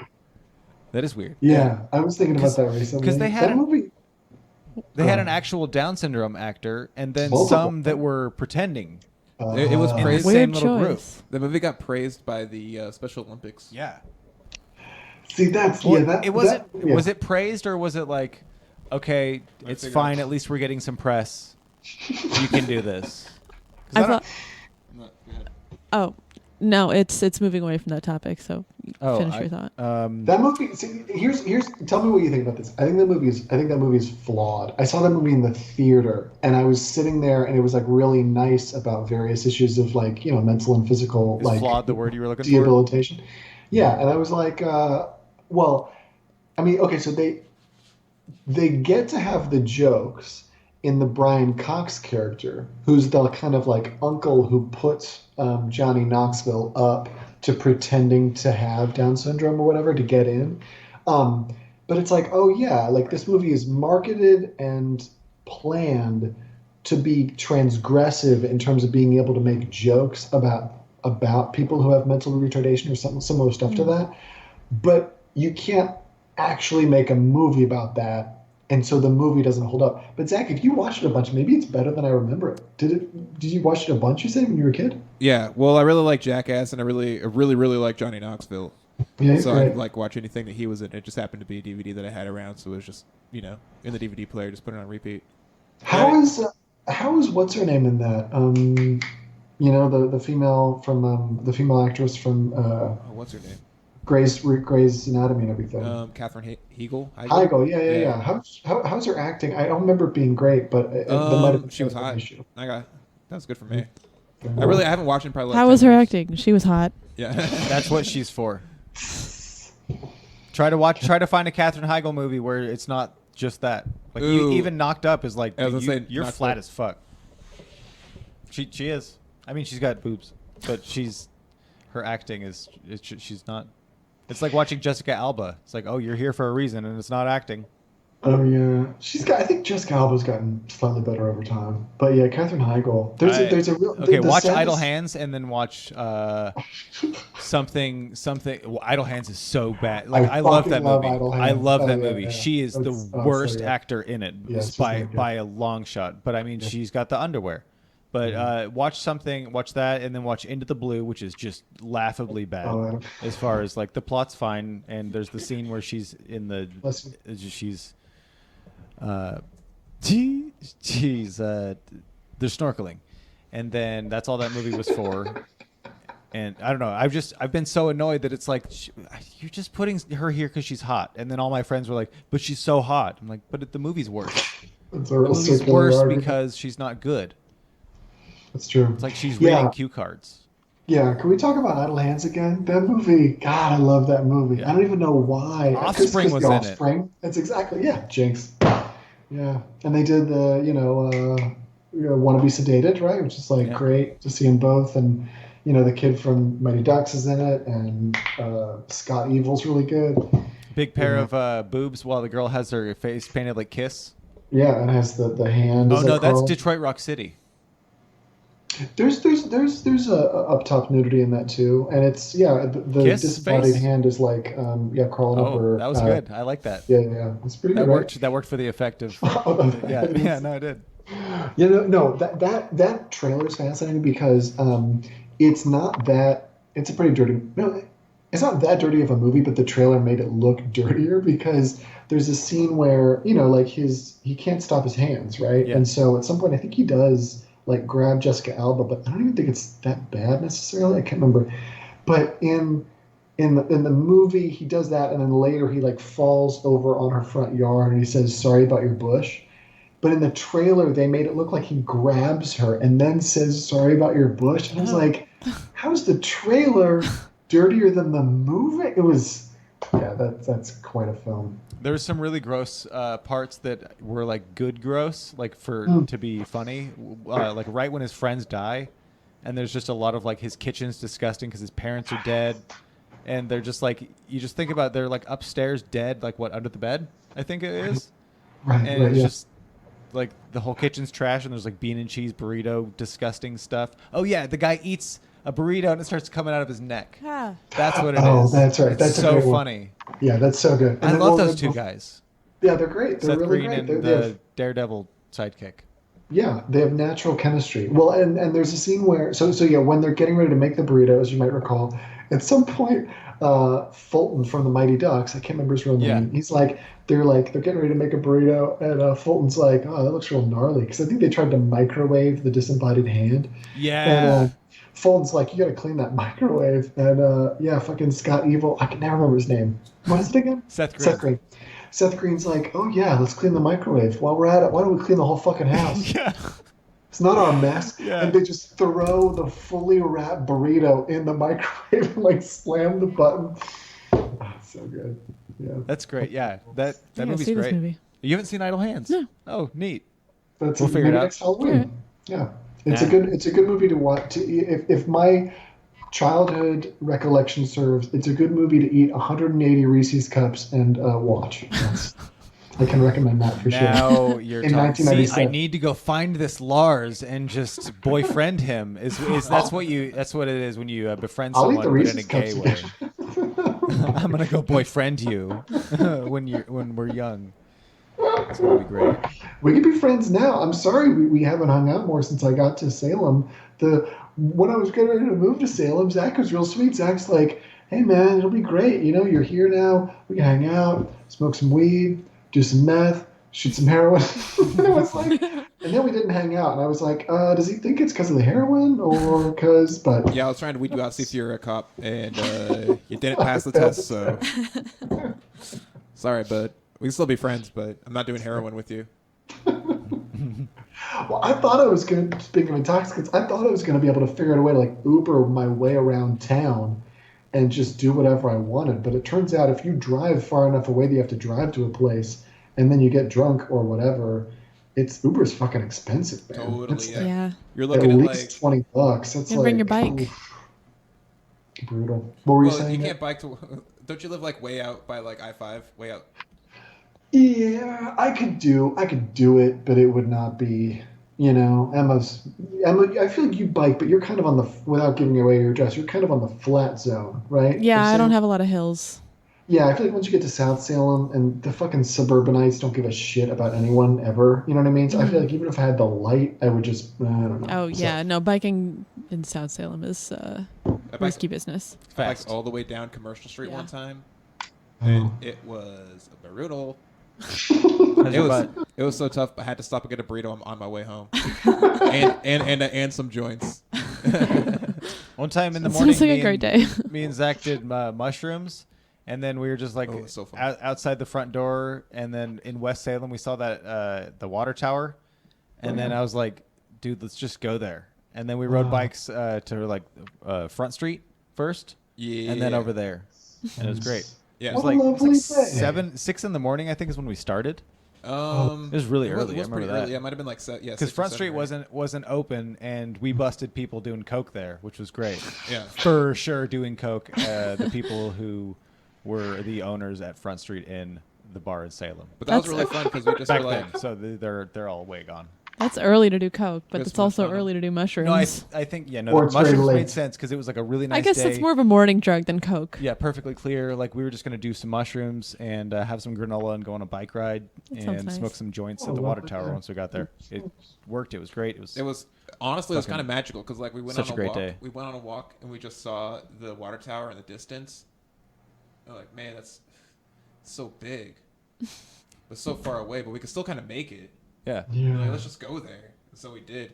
That is weird. Yeah, I was thinking about that recently. 'cause they had that movie. They had an actual Down syndrome actor, and then Multiple. some that were pretending. It was In the praised. same Weird little group. choice. The movie got praised by the Special Olympics. Yeah. See, that's Well, that. it wasn't. that- yeah. Was it praised or was it like, okay, it's figure fine. out. At least we're getting some press. You can do this. 'Cause I don't- thought. Oh no, it's moving away from that topic. So finish your thought. That movie. See, here's. Tell me what you think about this. I think that movie is flawed. I saw that movie in the theater, and I was sitting there, and it was like really nice about various issues of like mental and physical Is like flawed the word you were looking for? rehabilitation. Yeah, and I was like, well, I mean, okay, so they get to have the jokes in the Brian Cox character, who's the kind of like uncle who puts Johnny Knoxville up to pretending to have Down syndrome or whatever to get in. But it's like, oh yeah, like this movie is marketed and planned to be transgressive in terms of being able to make jokes about people who have mental retardation or something similar stuff to that. But you can't actually make a movie about that. And so the movie doesn't hold up. But Zach, if you watched it a bunch, maybe it's better than I remember it. Did you watch it a bunch, you said, when you were a kid? Yeah, well, I really like Jackass, and I really like Johnny Knoxville. Yeah, he's So great. I'd like watch anything that he was in. It just happened to be a DVD that I had around, so it was just in the DVD player, just put it on repeat. How is what's her name in that? The female actress from What's her name? Grey's Anatomy and everything. Catherine Hegel. Heigl, yeah. How's her acting? I don't remember it being great, but there might have been She was an hot. issue. That was good for me. I haven't watched it in probably. Like How 10 was her years. acting? She was hot. Yeah. That's what she's for. Try to find a Katherine Heigl movie where it's not just that. Like Ooh. even Knocked Up is like I was gonna say, you're Knocked flat Up. as fuck. She is. I mean, she's got boobs, but her acting is she's not. It's like watching Jessica Alba. It's like, oh, you're here for a reason, and it's not acting. Oh yeah, I think Jessica Alba's gotten slightly better over time, but yeah, Katherine Heigl. There's a real. Okay, the watch saddest- Idle Hands and then watch something. Well, Idle Hands is so bad. Like I love that fucking love movie. Idle I Hands. love Oh, that yeah, movie. yeah. She is the That's- oh, so worst good. actor in it Yeah, she's by really good. by a long shot. But I mean, she's got the underwear. But watch that, and then watch Into the Blue, which is just laughably bad. Oh, As far as like the plot's fine, and there's the scene where she's in the Listen. she's they're snorkeling, and then that's all that movie was for. And I don't know. I've been so annoyed that it's like you're just putting her here because she's hot, and then all my friends were like, "But she's so hot." I'm like, "But the movie's worse. It's a The real movie's circular worse argument. because she's not good. That's true. It's like she's Yeah. reading cue cards." Yeah, can we talk about Idle Hands again? That movie, God, I love that movie. Yeah. I don't even know why. Offspring was in it. Offspring. That's exactly, yeah, Jinx. Yeah, and they did the, Want to Be Sedated, right? Which is like Yeah. great to see them both. And, the kid from Mighty Ducks is in it, and Scott Evil's really good. Big pair of boobs while the girl has her face painted like Kiss. Yeah, and it has the hand. Oh as no, I that's call it. Detroit Rock City. There's a up top nudity in that too, and it's the Kiss disembodied face? hand is like crawling Oh, over. that was good. I like that. Yeah, it's pretty That good, worked. right? That worked for the effect of. Yeah, It yeah, is. no, I did. No, that trailer is fascinating because it's not that it's a pretty dirty. No, it's not that dirty of a movie, but the trailer made it look dirtier because there's a scene where like he can't stop his hands, right? Yeah. And so at some point, I think he does like grab Jessica Alba, but I don't even think it's that bad necessarily. I can't remember, but in the movie he does that, and then later he like falls over on her front yard and he says sorry about your bush. But in the trailer, they made it look like he grabs her and then says, sorry about your bush. And I was like, how's the trailer dirtier than the movie? It was, that's quite a film. There was some really gross parts that were like good gross, like to be funny. Like right when his friends die, and there's just a lot of like his kitchen's disgusting because his parents are dead, and they're just like you just think about they're like upstairs dead, like what under the bed I think it is, Right, and right, it's yeah. just like the whole kitchen's trash, and there's like bean and cheese burrito, disgusting stuff. Oh yeah, the guy eats a burrito and it starts coming out of his neck. Ah. That's what it is. Oh, that's right. It's That's a so great one. funny. Yeah, that's so good. And I then, love well, those two guys. Yeah, they're great. They're Seth really Green great. and They the have, Daredevil sidekick. yeah, they have natural chemistry. Well, and there's a scene where so yeah, when they're getting ready to make the burrito, as you might recall, at some point, Fulton from the Mighty Ducks, I can't remember his real name. Yeah. He's like, they're getting ready to make a burrito, and Fulton's like, oh, that looks real gnarly, because I think they tried to microwave the disembodied hand. Yeah. And Fulton's like, you got to clean that microwave, and yeah, fucking Scott Evil, I can never remember his name. What is it again? Seth Green. Seth Green. Seth Green's like, oh yeah, let's clean the microwave. While we're at it, why don't we clean the whole fucking house? Yeah. It's not our mess. Yeah. And they just throw the fully wrapped burrito in the microwave and like slam the button. Oh, so good. Yeah. That's great. Yeah. That I gotta movie's see this great. movie. You haven't seen Idle Hands? No. Oh, neat. That's We'll figure it maybe out. next Halloween. Alright. Yeah. It's Nah. a good movie to watch. If my childhood recollection serves, it's a good movie to eat 180 Reese's cups and watch. I can recommend that for sure. Now you're In talking. See, 1997. I need to go find this Lars and just boyfriend him. Is that's what it is when you befriend I'll eat someone the but in a Reese's gay cups way. again. I'm gonna go boyfriend you when we're young. It's gonna be great. We could be friends now. I'm sorry we haven't hung out more since I got to Salem. When I was getting ready to move to Salem, Zach was real sweet. Zach's like, hey man, it'll be great. You're here now. We can hang out, smoke some weed, do some meth, shoot some heroin. And it was like, and then we didn't hang out. And I was like, does he think it's because of the heroin or because? But Yeah, I was trying to weed you out, see if you're a cop, and you didn't pass the test, so sorry, bud. We can still be friends, but I'm not doing heroin with you. well, I thought I was going to, speaking of intoxicants, I thought I was going to be able to figure out a way to like Uber my way around town and just do whatever I wanted. But it turns out if you drive far enough away that you have to drive to a place and then you get drunk or whatever, Uber's fucking expensive, man. Totally, It's yeah. Yeah. You're at looking at least like, $20. That's You like bring your bike. oof. Brutal. What were you well, saying? you Nick? can't bike to. Don't you live like way out by like I-5, way out? Yeah, I could do it, but it would not be, Emma, I feel like you bike, but you're kind of on the, without giving away your address, you're kind of on the flat zone, right? Yeah, I Of don't Salem? have a lot of hills. Yeah, I feel like once you get to South Salem and the fucking suburbanites don't give a shit about anyone ever, you know what I mean? So I feel like even if I had the light, I would just, I don't know. Oh yeah, no, biking in South Salem is I risky business. biked Fast. all the way down Commercial Street Yeah. one time, So, and it was brutal. How's It your was butt? it was so tough. I had to stop and get a burrito on my way home, and some joints. One time in the That morning, sounds like a great day. me and Zach did mushrooms, and then we were just like Oh, it's so fun. outside the front door, and then in West Salem we saw that the water tower, and then I was like, dude, let's just go there. And then we rode bikes to like Front Street first, Yeah, and then over there, and it was great. Yeah, It was What a like, lovely day. 6 in the morning, I think, is when we started. It was really it early. was I pretty remember that. early. Yeah, it might have been like yeah, Because 6 or Front 7, Street right? wasn't open, and we busted people doing coke there, which was great. Yeah. For sure, doing coke. The people who were the owners at Front Street in the bar in Salem. But that was really fun because we just Back were like, then, so they're all way gone. That's early to do coke, but Guess it's also much fun. early to do mushrooms. No, I think the Or it's very mushrooms late. made sense because it was like a really nice I guess day. that's more of a morning drug than coke. Yeah, perfectly clear. Like we were just gonna do some mushrooms and have some granola and go on a bike ride sounds and nice. smoke some joints Oh, at the water lovely, tower yeah. once we got there. It worked. It was great. It was honestly, it was Fucking kind of magical because like we went such on a great walk. day. We went on a walk and we just saw the water tower in the distance. I'm like, man, that's so big, but so far away. But we could still kind of make it. yeah. We're like, Yeah. let's just go there. So we did.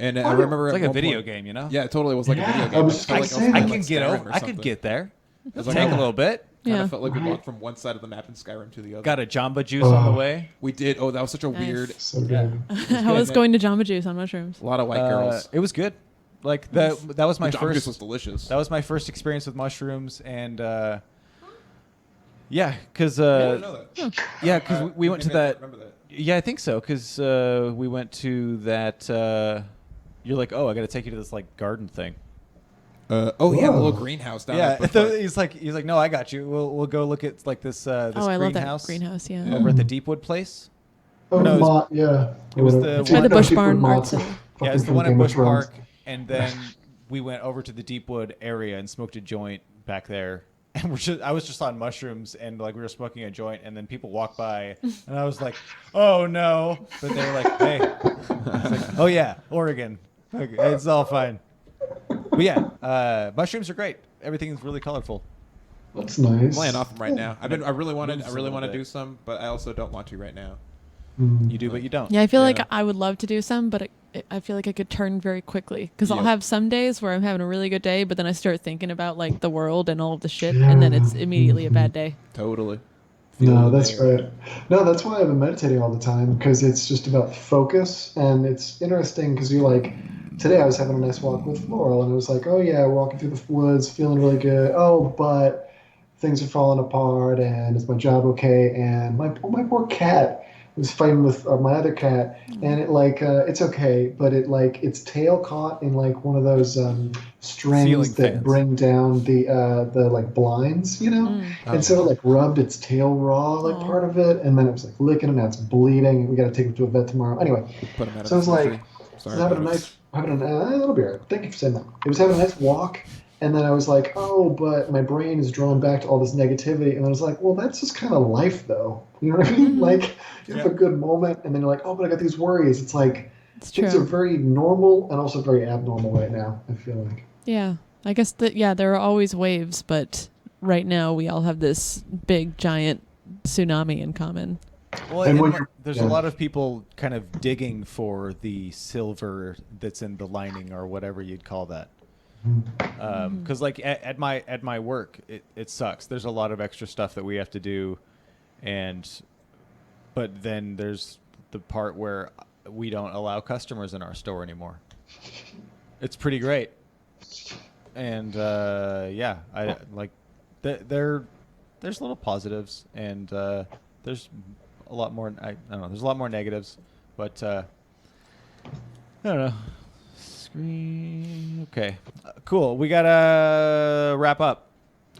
And I Oh, remember It's like at a one video point- game, you know. Yeah, totally. It was like Yeah, a video I game. was It felt just like I was saying. I playing, can like, get Skyrim over. or I could something. get there. It was Take like, a little bit. Kind Yeah. of felt like we walked from one side of the map in Skyrim to the other. Got a Jamba Juice on the way. We did. Oh, that was such a Nice. weird. So good. How was going to Jamba Juice on mushrooms? A lot of white girls. It was good. Like that was my The Jamba Juice first. was delicious. That was my first experience with mushrooms, and yeah, because I didn't know that. yeah, because we went to Maybe I that. don't remember that. Yeah, I think so. Because we went to that. You're like, oh, I got to take you to this like garden thing. Oh yeah, the Whoa. little greenhouse down Yeah, there. he's like, no, I got you. We'll go look at like this Oh, I love that greenhouse greenhouse. Yeah. Yeah. over at the Deepwood place. Oh, No, it was- Mott, yeah. it was Whatever. the It's one- By the like Bush people Barn with Art Mott's Center. Yeah, fucking it's the from one at Game of Bush Thrones. Park, and then we went over to the Deepwood area and smoked a joint back there. And I was just on mushrooms, and like we were smoking a joint, and then people walked by, and I was like, "Oh no!" But they were like, "Hey," I was like, "Oh yeah, Oregon, okay, it's all fine." But yeah, mushrooms are great. Everything's really colorful. That's nice. I'm laying off them right now. I really want Moves a to little bit. do some, but I also don't want to right now. Mm. You do, but you don't. Yeah, I feel like Yeah. I would love to do some, but I feel like I could turn very quickly because I'll Yep. have some days where I'm having a really good day, but then I start thinking about like the world and all of the shit, and then it's immediately a bad day. Totally. No, that's right. No, that's why I've been meditating all the time because it's just about focus, and it's interesting because you're like, today I was having a nice walk with Floral, and it was like, oh yeah, walking through the woods, feeling really good. Oh, but things are falling apart, and is my job okay? And my poor cat was fighting with my other cat, and it like it's okay, but it like its tail caught in like one of those strings Ceiling that fans. bring down the like blinds, you know. And so it like rubbed its tail raw, like Aw. part of it, and then it was like licking, and now it's bleeding. We got to take it to a vet tomorrow. Anyway, Put them out so I was like, Sorry. I was having a nice, it'll be alright. Thank you for saying that. It was having a nice walk, and then I was like, oh, but my brain is drawn back to all this negativity, and I was like, well, that's just kind of life, though. You know what I mean? Like, you have a good moment, and then you're like, oh, but I got these worries. It's like It's things are true. very normal and also very abnormal right now. I feel like. Yeah, I guess that there are always waves, but right now we all have this big giant tsunami in common. Well, And and when like, you're- there's yeah. a lot of people kind of digging for the silver that's in the lining or whatever you'd call that. Because like at my work, it sucks. There's a lot of extra stuff that we have to do, but then there's the part where we don't allow customers in our store anymore. It's pretty great, and yeah, I like there's little positives, and there's a lot more. I don't know. There's a lot more negatives, but I don't know. Screen. Okay. Cool. We gotta wrap up.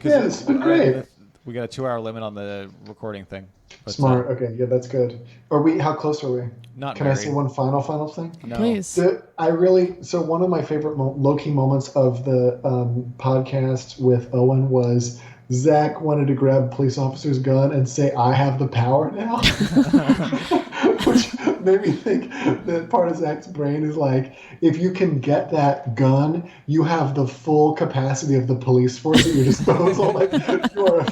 'Cause Yeah, it's been great. We got a 2-hour limit on the recording thing. But, Smart. Okay, yeah, that's good. How close are we? Not Can I very. say one final thing? No. Please. So one of my favorite low-key moments of the podcast with Owen was Zach wanted to grab a police officer's gun and say, I have the power now. Which made me think that part of Zach's brain is like, if you can get that gun, you have the full capacity of the police force at your disposal. Like, you are,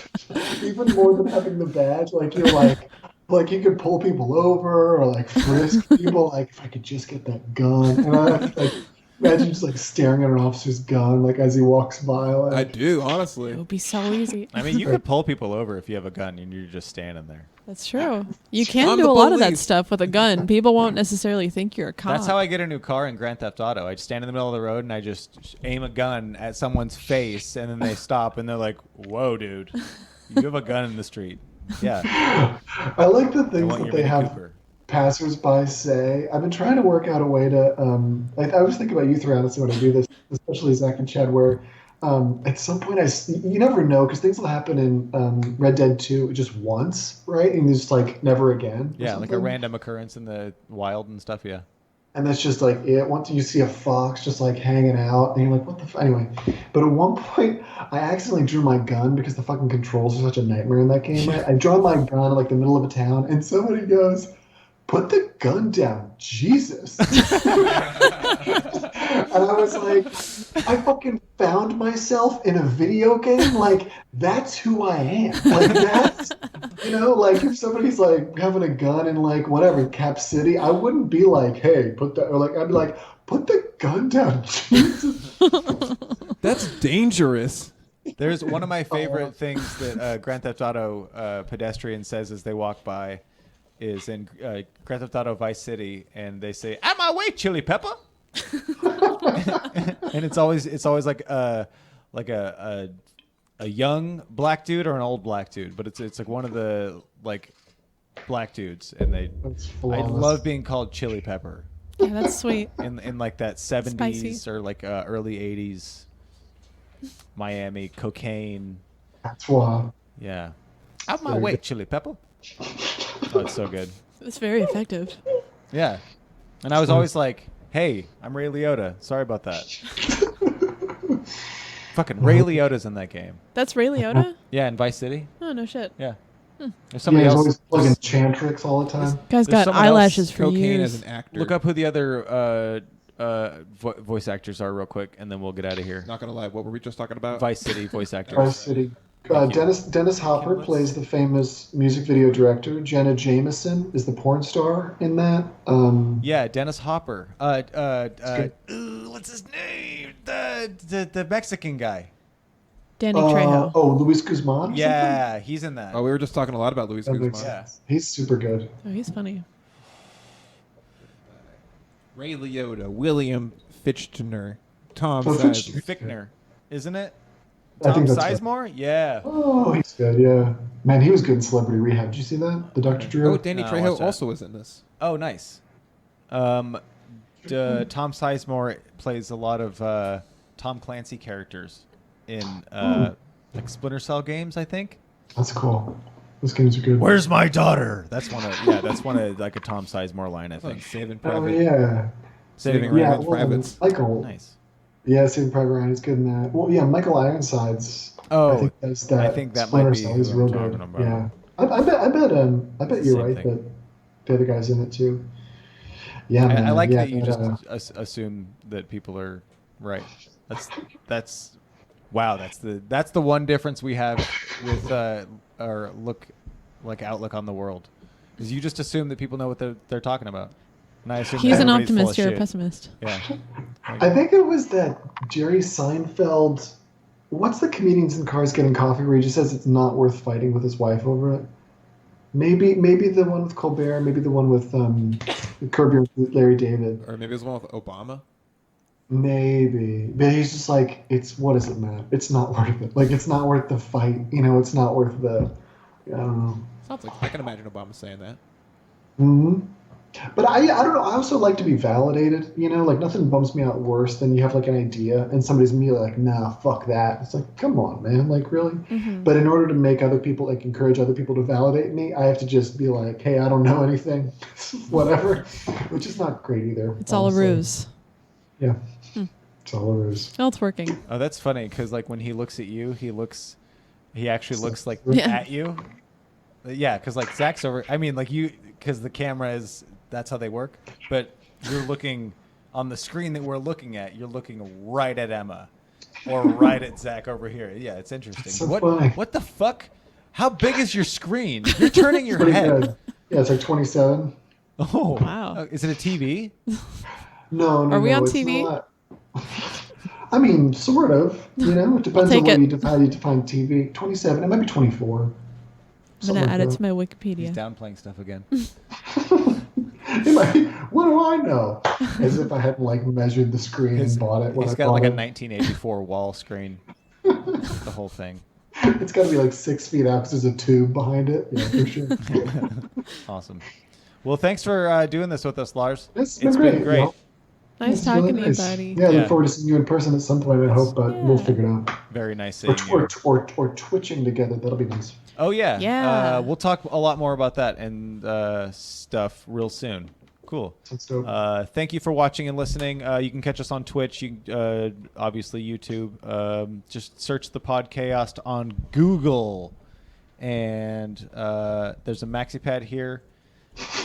even more than having the badge, like, you're like you could pull people over or like frisk people. Like, if I could just get that gun. And I like imagine just like staring at an officer's gun, like as he walks by. Like, I do, honestly. It would be so easy. I mean, you could pull people over if you have a gun and you're just standing there. That's true. You can I'm do the a lot of that police. stuff with a gun. People won't necessarily think you're a cop. That's how I get a new car in Grand Theft Auto. I stand in the middle of the road and I just aim a gun at someone's face, and then they stop and they're like, "Whoa, dude, you have a gun in the street." Yeah, I like the I things want that your they Mini have Cooper. passersby say. I've been trying to work out a way to. I was thinking about you three honestly when I do this, especially Zach and Chad, where at some point, you never know because things will happen in Red Dead 2 just once, right? And just like never again. Yeah, like a random occurrence in the wild and stuff. Yeah. And that's just like it. Once you see a fox just like hanging out, and you're like, what the anyway. But at one point, I accidentally drew my gun because the fucking controls are such a nightmare in that game. Right? I draw my gun in like the middle of a town, and somebody goes, "Put the gun down, Jesus." And I was like, I fucking found myself in a video game. Like, that's who I am. Like, that's, like if somebody's like having a gun in like whatever, Cap City, I wouldn't be like, hey, put that, or like, I'd be like, put the gun down, Jesus. That's dangerous. There's one of my favorite things that Grand Theft Auto pedestrian says as they walk by is in Grand Theft Auto Vice City, and they say, "Out my way, Chili Pepper." And it's always like a young black dude or an old black dude, but it's like one of the like black dudes, and I love being called Chili Pepper. Yeah, that's sweet. In like that 70s Spicy. or like early 80s Miami cocaine. That's why. Yeah. Out my way, Chili Pepper. Oh, it's so good. It's very effective. Yeah. And I was always like, hey, I'm Ray Liotta. Sorry about that. Fucking Ray Liotta's in that game. That's Ray Liotta? Yeah, in Vice City. Oh, no shit. Yeah. There's He's somebody else. always plugging Chantrix all the time. Guy's There's got someone eyelashes else for Cocaine years. as an actor. Look up who the other voice actors are real quick, and then we'll get out of here. Not gonna lie, what were we just talking about? Vice City voice actors. Vice City. Dennis Hopper plays the famous music video director. Jenna Jameson is the porn star in that. Yeah, Dennis Hopper. What's his name? The Mexican guy. Danny Trejo. Luis Guzman? Yeah, he's in that. Oh, we were just talking a lot about Luis That Guzman. makes Yeah. sense. He's super good. Oh, he's funny. Ray Liotta, William Fichtner, Tom Oh, Sizemore. Fichtner, isn't it? I Tom think that's right. Sizemore? Yeah. Oh, he's good, yeah. Man, he was good in Celebrity Rehab. Did you see that? The Dr. Drew? Oh, Danny No, Trejo watch that. also was in this. Oh, nice. Tom Sizemore plays a lot of Tom Clancy characters in like Splinter Cell games, I think. That's cool. Those games are good. Where's my daughter? That's one of like a Tom Sizemore line, I Like think. Saving Oh, Private. yeah. Saving Yeah, Private Privates. Michael. Nice. Yeah, Saving Private Ryan is good in that. Well, yeah, Michael Ironsides. Oh, I think that's that. I think that Splinter might be Cell. He's who real I'm good. talking about. Yeah, I bet you're Same right thing. that the other guy's in it too. Yeah, man. I like yeah, that you but, just assume that people are right. That's wow. That's the one difference we have with our outlook on the world, is you just assume that people know what they're talking about. And I assume He's that an everybody's full of optimist. You're a shit. pessimist. Yeah. I think it was that Jerry Seinfeld. What's the comedians in cars getting coffee where he just says it's not worth fighting with his wife over it? Maybe the one with Colbert. Maybe the one with Curb Your Larry David. Or maybe it was one with Obama. Maybe, but he's just like, what is it, man? It's not worth it. Like, it's not worth the fight. It's not worth the. I don't know. Sounds like I can imagine Obama saying that. Hmm. But I don't know. I also like to be validated. Like nothing bums me out worse than you have like an idea and somebody's immediately like, nah, fuck that. It's like, come on, man. Like really. Mm-hmm. But in order to make other people encourage other people to validate me, I have to just be like, hey, I don't know anything, whatever, which is not great either. It's all a honestly. ruse. Yeah. It's all a ruse. Oh, it's working. Oh, that's funny because like when he looks at you, he actually looks like Yeah. at you. Yeah, because like Zach's over. I mean, like because the camera is. That's how they work. But you're looking on the screen that we're looking at. You're looking right at Emma, or right at Zach over here. Yeah, it's interesting. That's so funny. What the fuck? How big is your screen? You're turning your Pretty head. good. Yeah, it's like 27. Oh Wow. Is it a TV? No. Are we on it's TV? not. I mean, sort of. It depends take on it. how you define TV. 27. It might be 24. I'm Something going to like add it that. to my He's Wikipedia. downplaying stuff again. It might be, what do I know? As if I hadn't like measured the screen and bought it. When He's I got bought like a it. 1984 wall screen. The whole thing. It's got to be like 6 feet out because there's a tube behind it. Yeah, for sure. Awesome. Well, thanks for doing this with us, Lars. It's been great. Oh, Nice It's talking really to you, nice. buddy. Yeah, I Yeah. look forward to seeing you in person at some point. I hope, but we'll figure it out. Very nice seeing you. Or twitching together. That'll be nice. Oh yeah. Yeah. We'll talk a lot more about that and stuff real soon. Cool. Sounds dope. Thank you for watching and listening. You can catch us on Twitch. You obviously YouTube. Just search the Podchaost on Google, and there's a maxi pad here,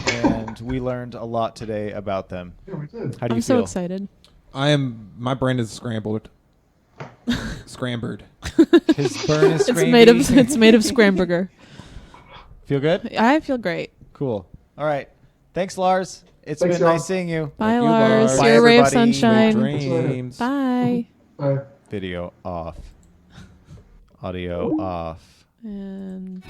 and we learned a lot today about them. Yeah, we did. How do you I'm so feel? excited. My brain is scrambled. Scrambled. His burn is It's made of scramburger. Feel good? I feel great. Cool. All right. Thanks, Lars. It's Thanks, been y'all. nice seeing you. Bye, you, Lars. Lars. Bye, You're a ray of everybody. sunshine. Dreams. Bye. Bye. Video off. Audio off. And